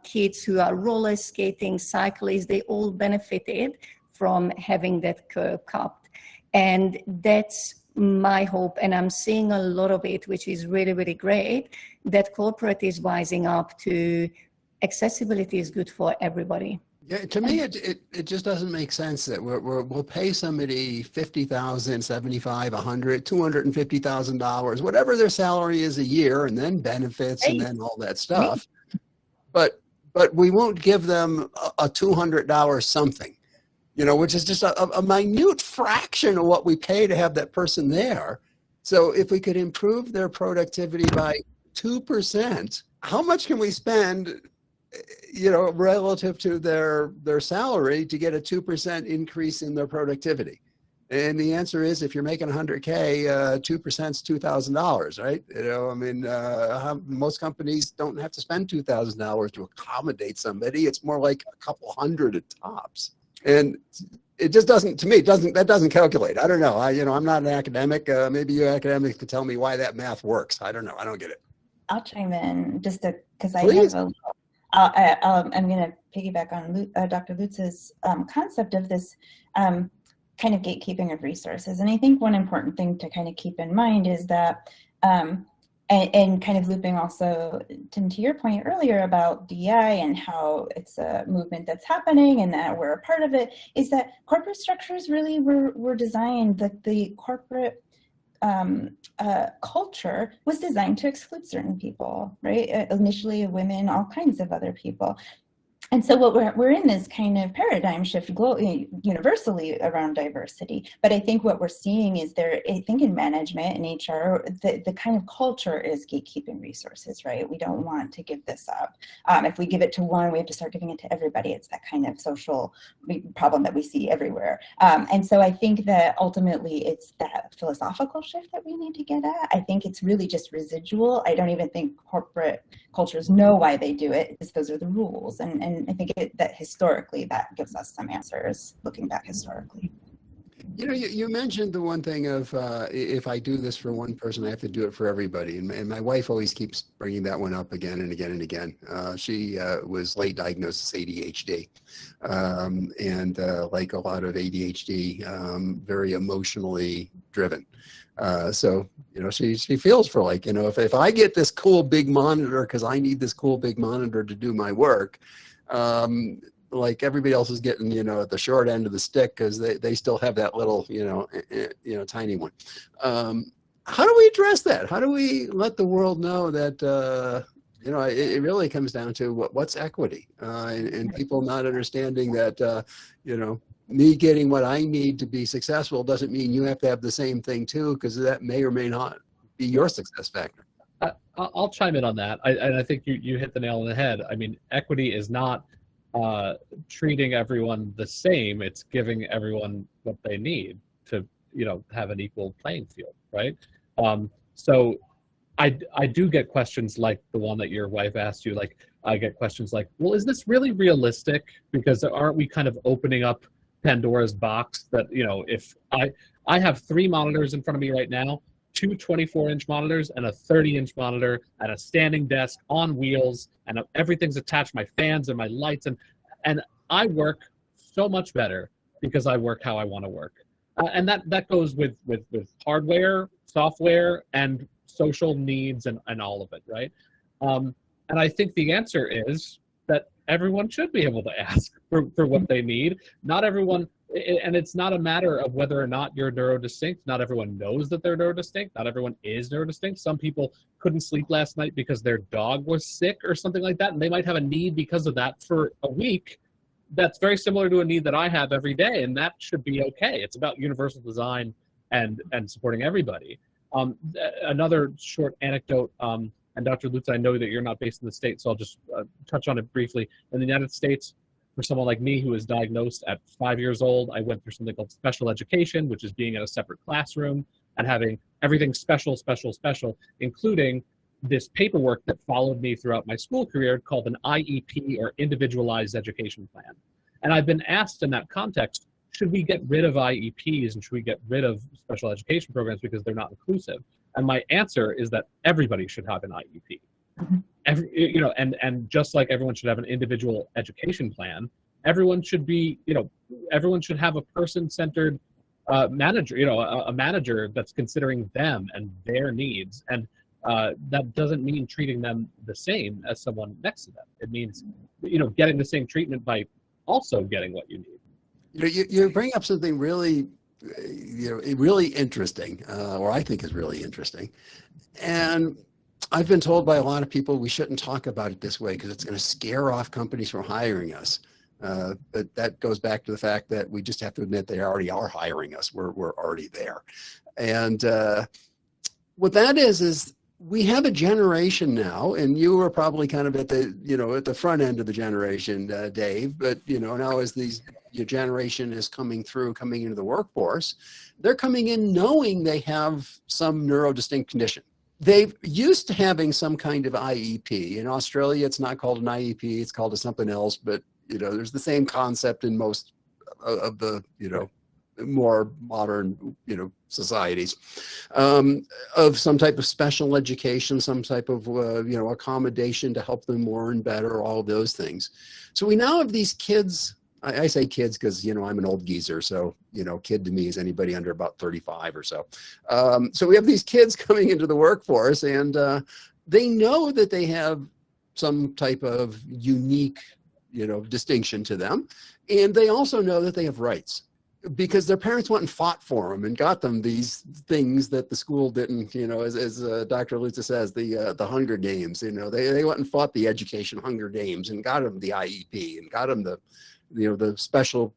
kids who are roller skating, cyclists, they all benefited from having that curb cut. And that's my hope, and I'm seeing a lot of it, which is really, really great, that corporate is wising up to accessibility is good for everybody. Yeah, to me, it just doesn't make sense that we'll pay somebody $50,000, $75,000, $100,000, $250,000, whatever their salary is a year, and then benefits and then all that stuff. but we won't give them a $200 something, which is just a minute fraction of what we pay to have that person there. So if we could improve their productivity by 2%, how much can we spend, relative to their salary to get a 2% increase in their productivity? And the answer is, if you're making 100K, 2% is $2,000, right? Most companies don't have to spend $2,000 to accommodate somebody. It's more like a couple hundred at tops. And it just doesn't, to me, that doesn't calculate. I don't know. I'm not an academic. Maybe you academics could tell me why that math works. I don't know. I don't get it. I'll chime in because I Please. have I'm going to piggyback on Dr. Lutz's concept of this kind of gatekeeping of resources. And I think one important thing to kind of keep in mind is that, and kind of looping also, Tim, to your point earlier about DEI and how it's a movement that's happening and that we're a part of it, is that corporate structures really were designed, that the corporate culture was designed to exclude certain people, right? Initially women, all kinds of other people. And so what we're in this kind of paradigm shift globally, universally around diversity. But I think what we're seeing is I think in management and HR, the kind of culture is gatekeeping resources, right? We don't want to give this up. If we give it to one, we have to start giving it to everybody. It's that kind of social problem that we see everywhere. And so I think that ultimately it's that philosophical shift that we need to get at. I think it's really just residual. I don't even think corporate cultures know why they do it, because those are the rules. And I think that historically that gives us some answers, looking back historically. You mentioned the one thing of if I do this for one person, I have to do it for everybody. And my wife always keeps bringing that one up again and again and again. She was late diagnosed as ADHD. And like a lot of ADHD, very emotionally driven. So, she feels for if I get this cool big monitor, because I need this cool big monitor to do my work, like everybody else is getting, at the short end of the stick because they still have that little, tiny one. How do we address that? How do we let the world know that, it really comes down to what's equity and people not understanding that, me getting what I need to be successful doesn't mean you have to have the same thing too, because that may or may not be your success factor. I'll chime in on that. I think you hit the nail on the head. I mean, equity is not treating everyone the same. It's giving everyone what they need to, have an equal playing field, right? So I do get questions like the one that your wife asked you. Like, I get questions like, well, is this really realistic? Because aren't we kind of opening up Pandora's box that, if I have 3 monitors in front of me right now, 2 24-inch monitors and a 30-inch monitor and a standing desk on wheels, and everything's attached, my fans and my lights, and I work so much better because I work how I want to work. And that goes with hardware, software, and social needs and all of it, right? And I think the answer is that everyone should be able to ask for what they need. Not everyone, and it's not a matter of whether or not you're neurodistinct. Not everyone knows that they're neurodistinct. Not everyone is neurodistinct. Some people couldn't sleep last night because their dog was sick or something like that, and they might have a need because of that for a week. That's very similar to a need that I have every day, and that should be okay. It's about universal design and supporting everybody. Another short anecdote, and Dr. Lutz, I know that you're not based in the States, so I'll just touch on it briefly. In the United States, for someone like me who was diagnosed at 5 years old, I went through something called special education, which is being in a separate classroom and having everything special, including this paperwork that followed me throughout my school career called an IEP, or Individualized Education Plan. And I've been asked in that context, should we get rid of IEPs and should we get rid of special education programs because they're not inclusive? And my answer is that everybody should have an IEP. Mm-hmm. And just like everyone should have an individual education plan, everyone should be, everyone should have a person-centered manager, a manager that's considering them and their needs. And that doesn't mean treating them the same as someone next to them. It means, getting the same treatment by also getting what you need. You bring up something really, really interesting, or I think is really interesting. And I've been told by a lot of people we shouldn't talk about it this way because it's going to scare off companies from hiring us. But that goes back to the fact that we just have to admit they already are hiring us. We're already there. And what that is we have a generation now, and you were probably kind of at the, at the front end of the generation, Dave, but, now as your generation is coming into the workforce, they're coming in knowing they have some neurodistinct condition. They've used to having some kind of IEP. In Australia, it's not called an IEP, it's called something else, but, there's the same concept in most of the, more modern, societies, of some type of special education, some type of, accommodation to help them more and better, all of those things. So we now have these kids, I say kids because, I'm an old geezer. So, kid to me is anybody under about 35 or so. So we have these kids coming into the workforce, and they know that they have some type of unique, distinction to them. And they also know that they have rights, because their parents went and fought for them and got them these things that the school didn't, as Dr. Lutza says, the Hunger Games, they went and fought the education Hunger Games and got them the IEP and got them the special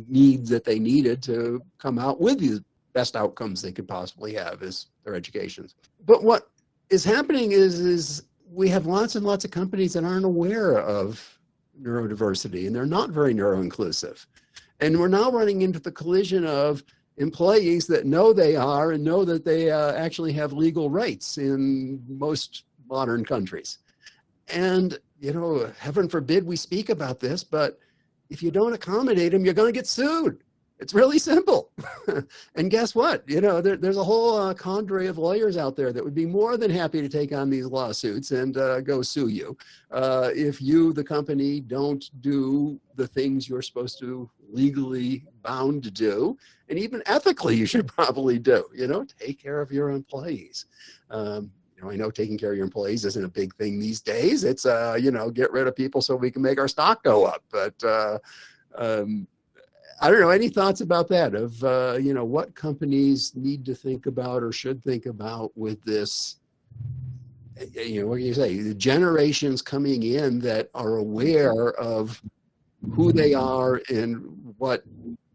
needs that they needed to come out with the best outcomes they could possibly have as their educations. But what is happening is we have lots and lots of companies that aren't aware of neurodiversity, and they're not very neuroinclusive. And we're now running into the collision of employees that know they are and know that they actually have legal rights in most modern countries. And, heaven forbid we speak about this, but if you don't accommodate them, you're going to get sued. It's really simple. And guess what? There's a whole cadre of lawyers out there that would be more than happy to take on these lawsuits and go sue you if you, the company, don't do the things you're supposed to legally bound to do, and even ethically you should probably do. Take care of your employees. I know taking care of your employees isn't a big thing these days. It's get rid of people so we can make our stock go up. But I don't know, any thoughts about that, of, what companies need to think about or should think about with this, what can you say, the generations coming in that are aware of who they are and what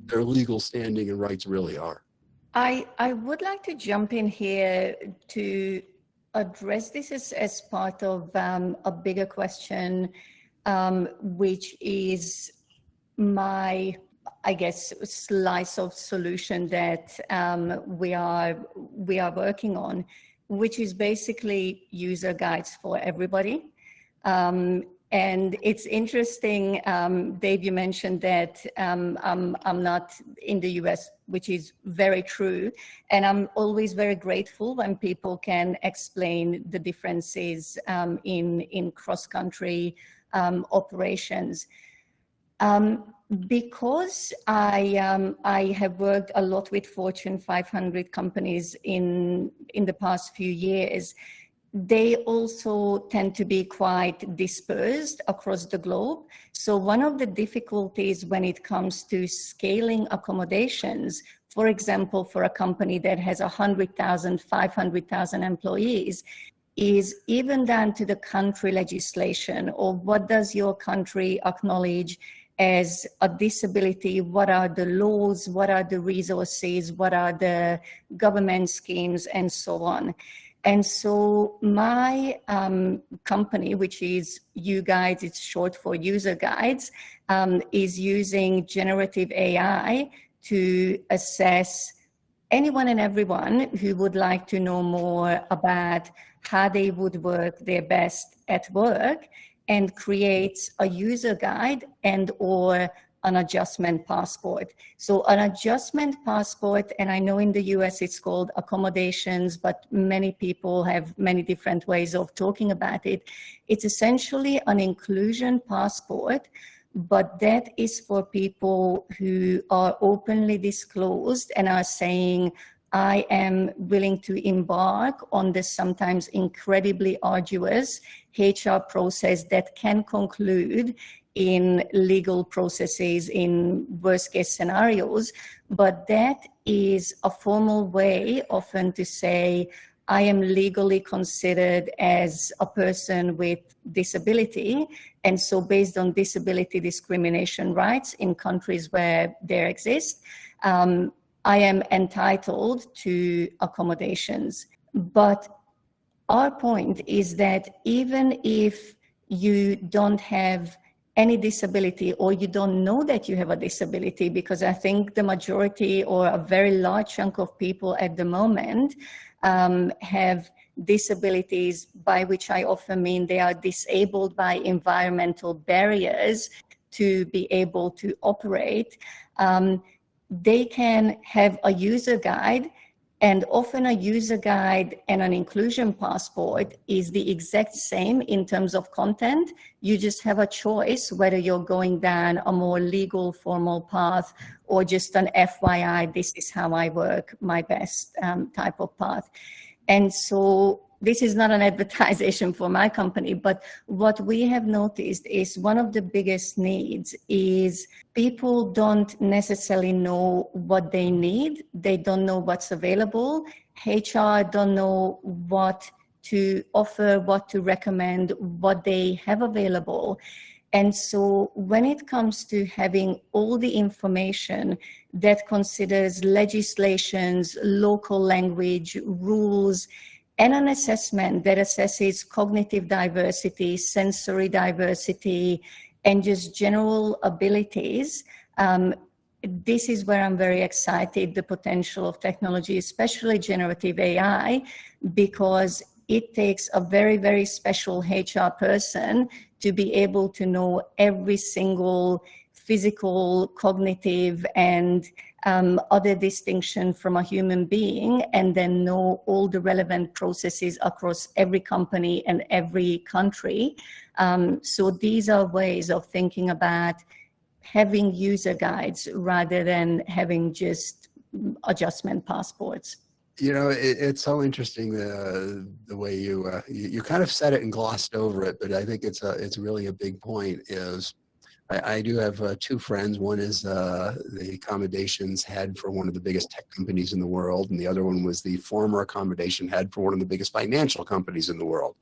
their legal standing and rights really are? I would like to jump in here to address this as part of a bigger question, which is my, I guess, slice of solution that we are working on, which is basically user guides for everybody. And it's interesting, Dave, you mentioned that I'm not in the US, which is very true. And I'm always very grateful when people can explain the differences in cross-country operations. Because I have worked a lot with Fortune 500 companies in the past few years, they also tend to be quite dispersed across the globe. So one of the difficulties when it comes to scaling accommodations, for example, for a company that has 100,000, 500,000 employees, is even down to the country legislation, or what does your country acknowledge as a disability, what are the laws, what are the resources, what are the government schemes, and so on. And so my company, which is UGuides, it's short for User Guides, is using generative AI to assess anyone and everyone who would like to know more about how they would work their best at work, and creates a user guide and or an adjustment passport. So an adjustment passport, and I know in the US it's called accommodations, but many people have many different ways of talking about it. It's essentially an inclusion passport, but that is for people who are openly disclosed and are saying, I am willing to embark on this sometimes incredibly arduous HR process that can conclude in legal processes in worst case scenarios, but that is a formal way often to say, I am legally considered as a person with disability. And so based on disability discrimination rights in countries where there exist, I am entitled to accommodations. But our point is that even if you don't have any disability, or you don't know that you have a disability, because I think the majority or a very large chunk of people at the moment have disabilities, by which I often mean they are disabled by environmental barriers to be able to operate. They can have a user guide, and often a user guide and an inclusion passport is the exact same in terms of content. You just have a choice whether you're going down a more legal, formal path, or just an FYI, this is how I work, my best type of path. And so this is not an advertisement for my company, but what we have noticed is one of the biggest needs is people don't necessarily know what they need. They don't know what's available. HR don't know what to offer, what to recommend, what they have available. And so when it comes to having all the information that considers legislations, local language, rules, and an assessment that assesses cognitive diversity, sensory diversity, and just general abilities, this is where I'm very excited, the potential of technology, especially generative AI, because it takes a very, very special HR person to be able to know every single physical, cognitive, and other distinction from a human being, and then know all the relevant processes across every company and every country. So these are ways of thinking about having user guides rather than having just adjustment passports. You know, it's so interesting the way you kind of said it and glossed over it, but I think it's really a big point. Is I do have two friends. One is the accommodations head for one of the biggest tech companies in the world, and the other one was the former accommodation head for one of the biggest financial companies in the world.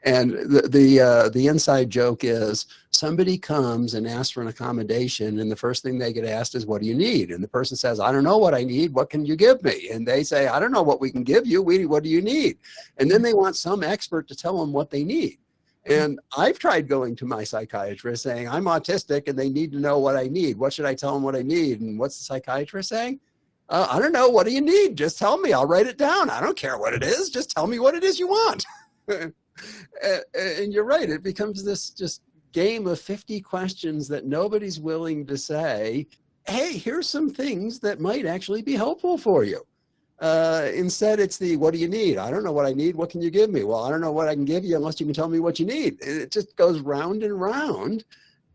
And the inside joke is somebody comes and asks for an accommodation, and the first thing they get asked is, what do you need? And the person says, I don't know what I need. What can you give me? And they say, I don't know what we can give you. What do you need? And then they want some expert to tell them what they need. And I've tried going to my psychiatrist saying, I'm autistic and they need to know what I need. What should I tell them what I need? And what's the psychiatrist saying? I don't know. What do you need? Just tell me. I'll write it down. I don't care what it is. Just tell me what it is you want. And you're right. It becomes this just game of 50 questions that nobody's willing to say, hey, here's some things that might actually be helpful for you. Instead, it's the, what do you need? I don't know what I need. What can you give me? Well, I don't know what I can give you unless you can tell me what you need. And it just goes round and round,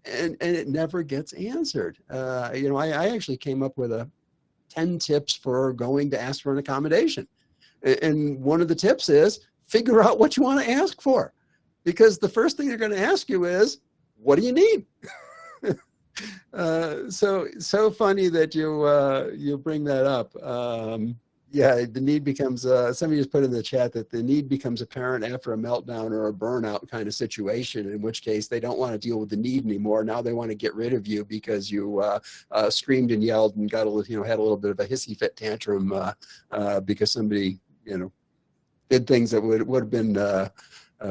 and it never gets answered. You know, I actually came up with 10 tips for going to ask for an accommodation. And one of the tips is figure out what you want to ask for, because the first thing they're going to ask you is, what do you need? So funny that you bring that up. Yeah, the need becomes, somebody just put in the chat that the need becomes apparent after a meltdown or a burnout kind of situation, in which case they don't want to deal with the need anymore. Now they want to get rid of you because you screamed and yelled and got had a little bit of a hissy fit tantrum because somebody, did things that would have been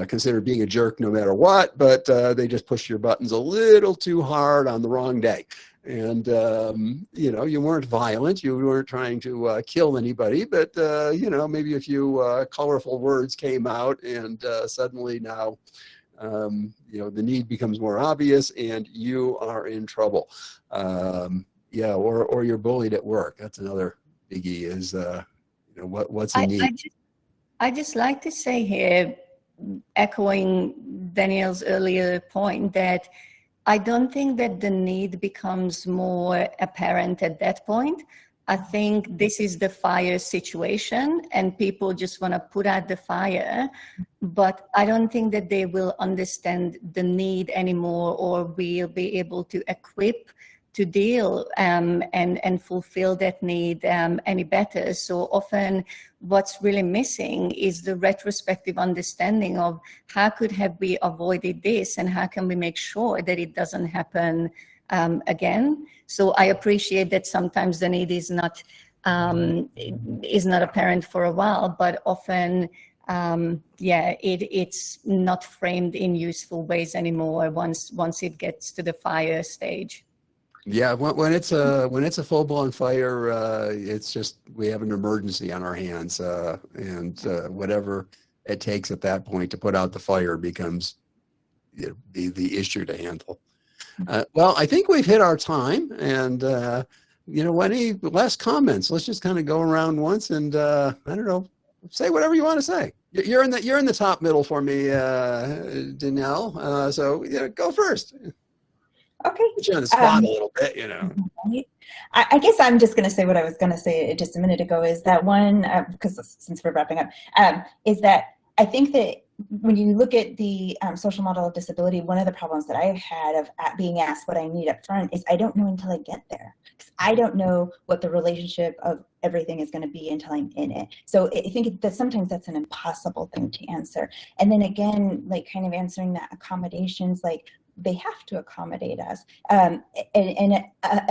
considered being a jerk no matter what, but they just pushed your buttons a little too hard on the wrong day. And, you weren't violent, you weren't trying to kill anybody, but, maybe a few colorful words came out, and suddenly now, the need becomes more obvious and you are in trouble. Or you're bullied at work. That's another biggie is, what's the need? I just like to say here, echoing Danielle's earlier point, that I don't think that the need becomes more apparent at that point. I think this is the fire situation and people just want to put out the fire, but I don't think that they will understand the need anymore or will be able to equip to deal and fulfill that need any better. So often what's really missing is the retrospective understanding of how could have we avoided this and how can we make sure that it doesn't happen again. So I appreciate that sometimes the need is not apparent for a while, but often it's not framed in useful ways anymore once it gets to the fire stage. Yeah, when it's a full-blown fire, it's just we have an emergency on our hands, and whatever it takes at that point to put out the fire becomes the issue to handle. Well, I think we've hit our time, and any last comments? Let's just kind of go around once, and I don't know, say whatever you want to say. You're in the top middle for me, Danelle. So go first. Okay. Put you on the spot a little bit, I guess I'm just going to say what I was going to say just a minute ago, is that one, because since we're wrapping up, is that I think that when you look at the social model of disability, one of the problems that I've had of being asked what I need up front is I don't know until I get there. Because I don't know what the relationship of everything is going to be until I'm in it. So I think that sometimes that's an impossible thing to answer. And then again, kind of answering that accommodations, they have to accommodate us.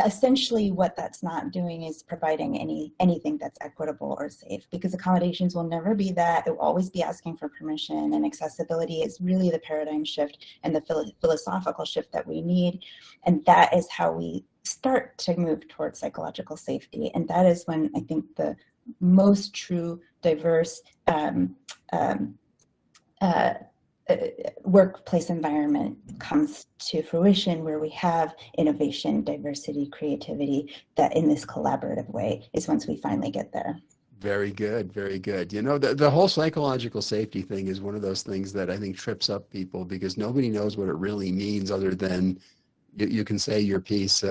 Essentially what that's not doing is providing anything that's equitable or safe, because accommodations will never be that. It will always be asking for permission, and accessibility is really the paradigm shift and the philosophical shift that we need. And that is how we start to move towards psychological safety. And that is when I think the most true diverse workplace environment comes to fruition, where we have innovation, diversity, creativity, that in this collaborative way is once we finally get there. Very good, very good. The whole psychological safety thing is one of those things that I think trips up people, because nobody knows what it really means other than you can say your piece.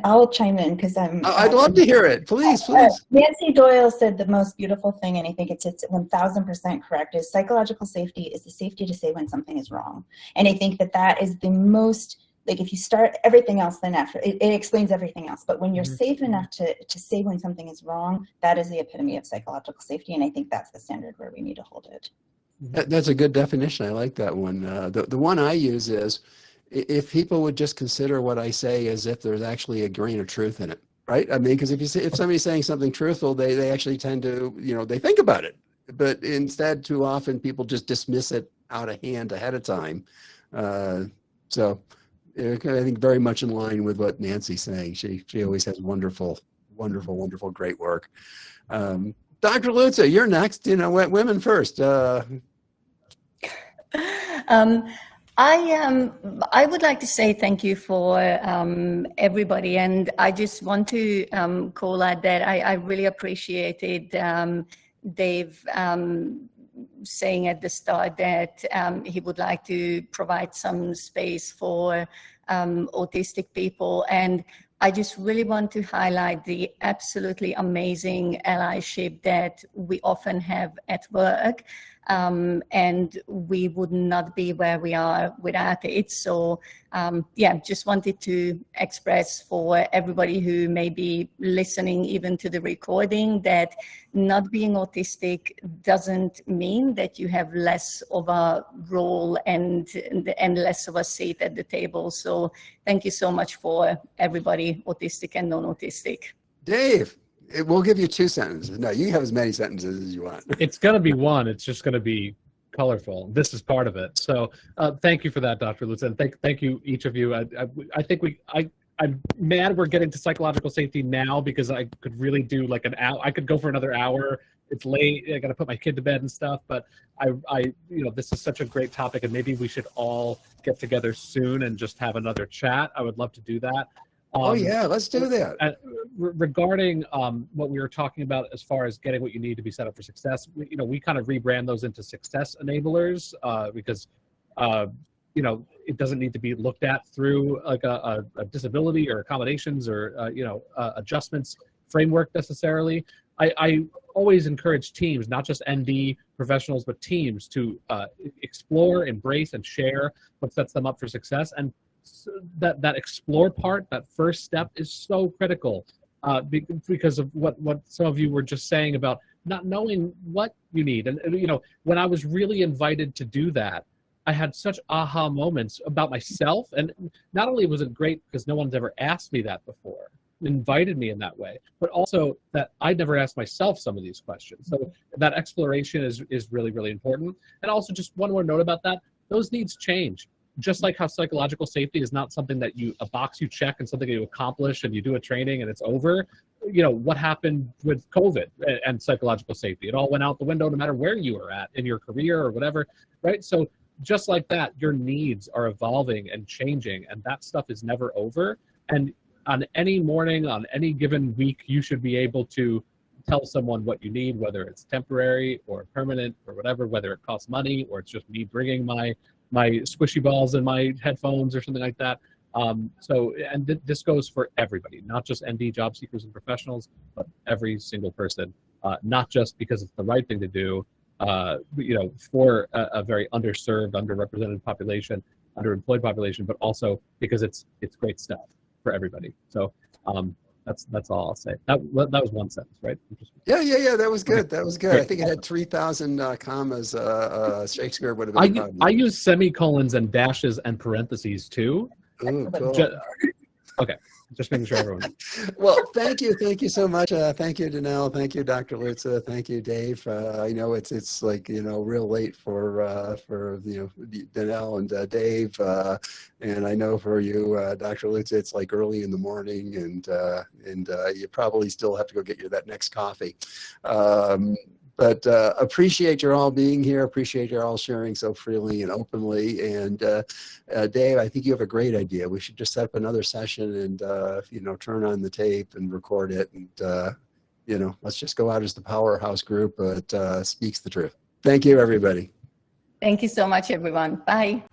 I'll chime in because I'd love to hear it. Please. Nancy Doyle said the most beautiful thing, and I think it's 1000% correct, is psychological safety is the safety to say when something is wrong. And I think that is the most, if you start everything else, then after it explains everything else. But when you're safe enough to say when something is wrong, that is the epitome of psychological safety. And I think that's the standard where we need to hold it. That's a good definition. I like that one. The one I use is, if people would just consider what I say as if there's actually a grain of truth in it, right? I mean, because if somebody's saying something truthful, they actually tend to, they think about it. But instead, too often, people just dismiss it out of hand ahead of time. So I think very much in line with what Nancy's saying. She always has wonderful, great work. Dr. Lutza, you're next. Women first. I would like to say thank you for everybody, and I just want to call out that I really appreciated Dave saying at the start that he would like to provide some space for autistic people, and I just really want to highlight the absolutely amazing allyship that we often have at work. And we would not be where we are without it. So just wanted to express for everybody who may be listening even to the recording that not being autistic doesn't mean that you have less of a role and less of a seat at the table. So thank you so much for everybody, autistic and non-autistic. Dave. We'll give you 2 sentences. No, you can have as many sentences as you want. It's going to be one. It's just going to be colorful. This is part of it. So thank you for that, Dr. Lutz, and thank you, each of you. I think I'm mad we're getting to psychological safety now, because I could really do like an hour. I could go for another hour. It's late. I got to put my kid to bed and stuff. But this is such a great topic, and maybe we should all get together soon and just have another chat. I would love to do that. Oh yeah, let's do that. Regarding what we were talking about as far as getting what you need to be set up for success, we kind of rebrand those into success enablers, because it doesn't need to be looked at through like a disability or accommodations or adjustments framework necessarily. I always encourage teams, not just ND professionals, but teams to explore, embrace, and share what sets them up for success. And that explore part, that first step, is so critical, because of what some of you were just saying about not knowing what you need. And you know, when I was really invited to do that, I had such aha moments about myself. And not only was it great because no one's ever asked me that before, invited me in that way, but also that I'd never asked myself some of these questions. So that exploration is really, really important. And also just one more note about that, those needs change. Just like how psychological safety is not something that a box you check and something you accomplish and you do a training and it's over. You know, what happened with COVID and psychological safety? It all went out the window no matter where you were at in your career or whatever, right? So just like that, your needs are evolving and changing, and that stuff is never over. And on any morning, on any given week, you should be able to tell someone what you need, whether it's temporary or permanent or whatever, whether it costs money or it's just me bringing my squishy balls in my headphones or something like that. This goes for everybody, not just ND job seekers and professionals, but every single person, not just because it's the right thing to do, you know, for a very underserved, underrepresented population, underemployed population, but also because it's great stuff for everybody. So that's all I'll say. That was one sentence, right? Yeah. That was good. Okay. That was good. Great. I think it had 3,000 commas. Shakespeare would have been. I use semicolons and dashes and parentheses too. Ooh, cool. Okay, just making sure everyone. Well, thank you so much. Thank you, Danelle. Thank you, Dr. Lutza. Thank you, Dave. I know it's like, you know, real late for you know, Danelle and Dave, and I know for you, Dr. Lutza, it's like early in the morning, and you probably still have to go get that next coffee. But appreciate you all being here. Appreciate you all sharing so freely and openly. And Dave, I think you have a great idea. We should just set up another session and, you know, turn on the tape and record it. And, you know, let's just go out as the powerhouse group that speaks the truth. Thank you, everybody. Thank you so much, everyone. Bye.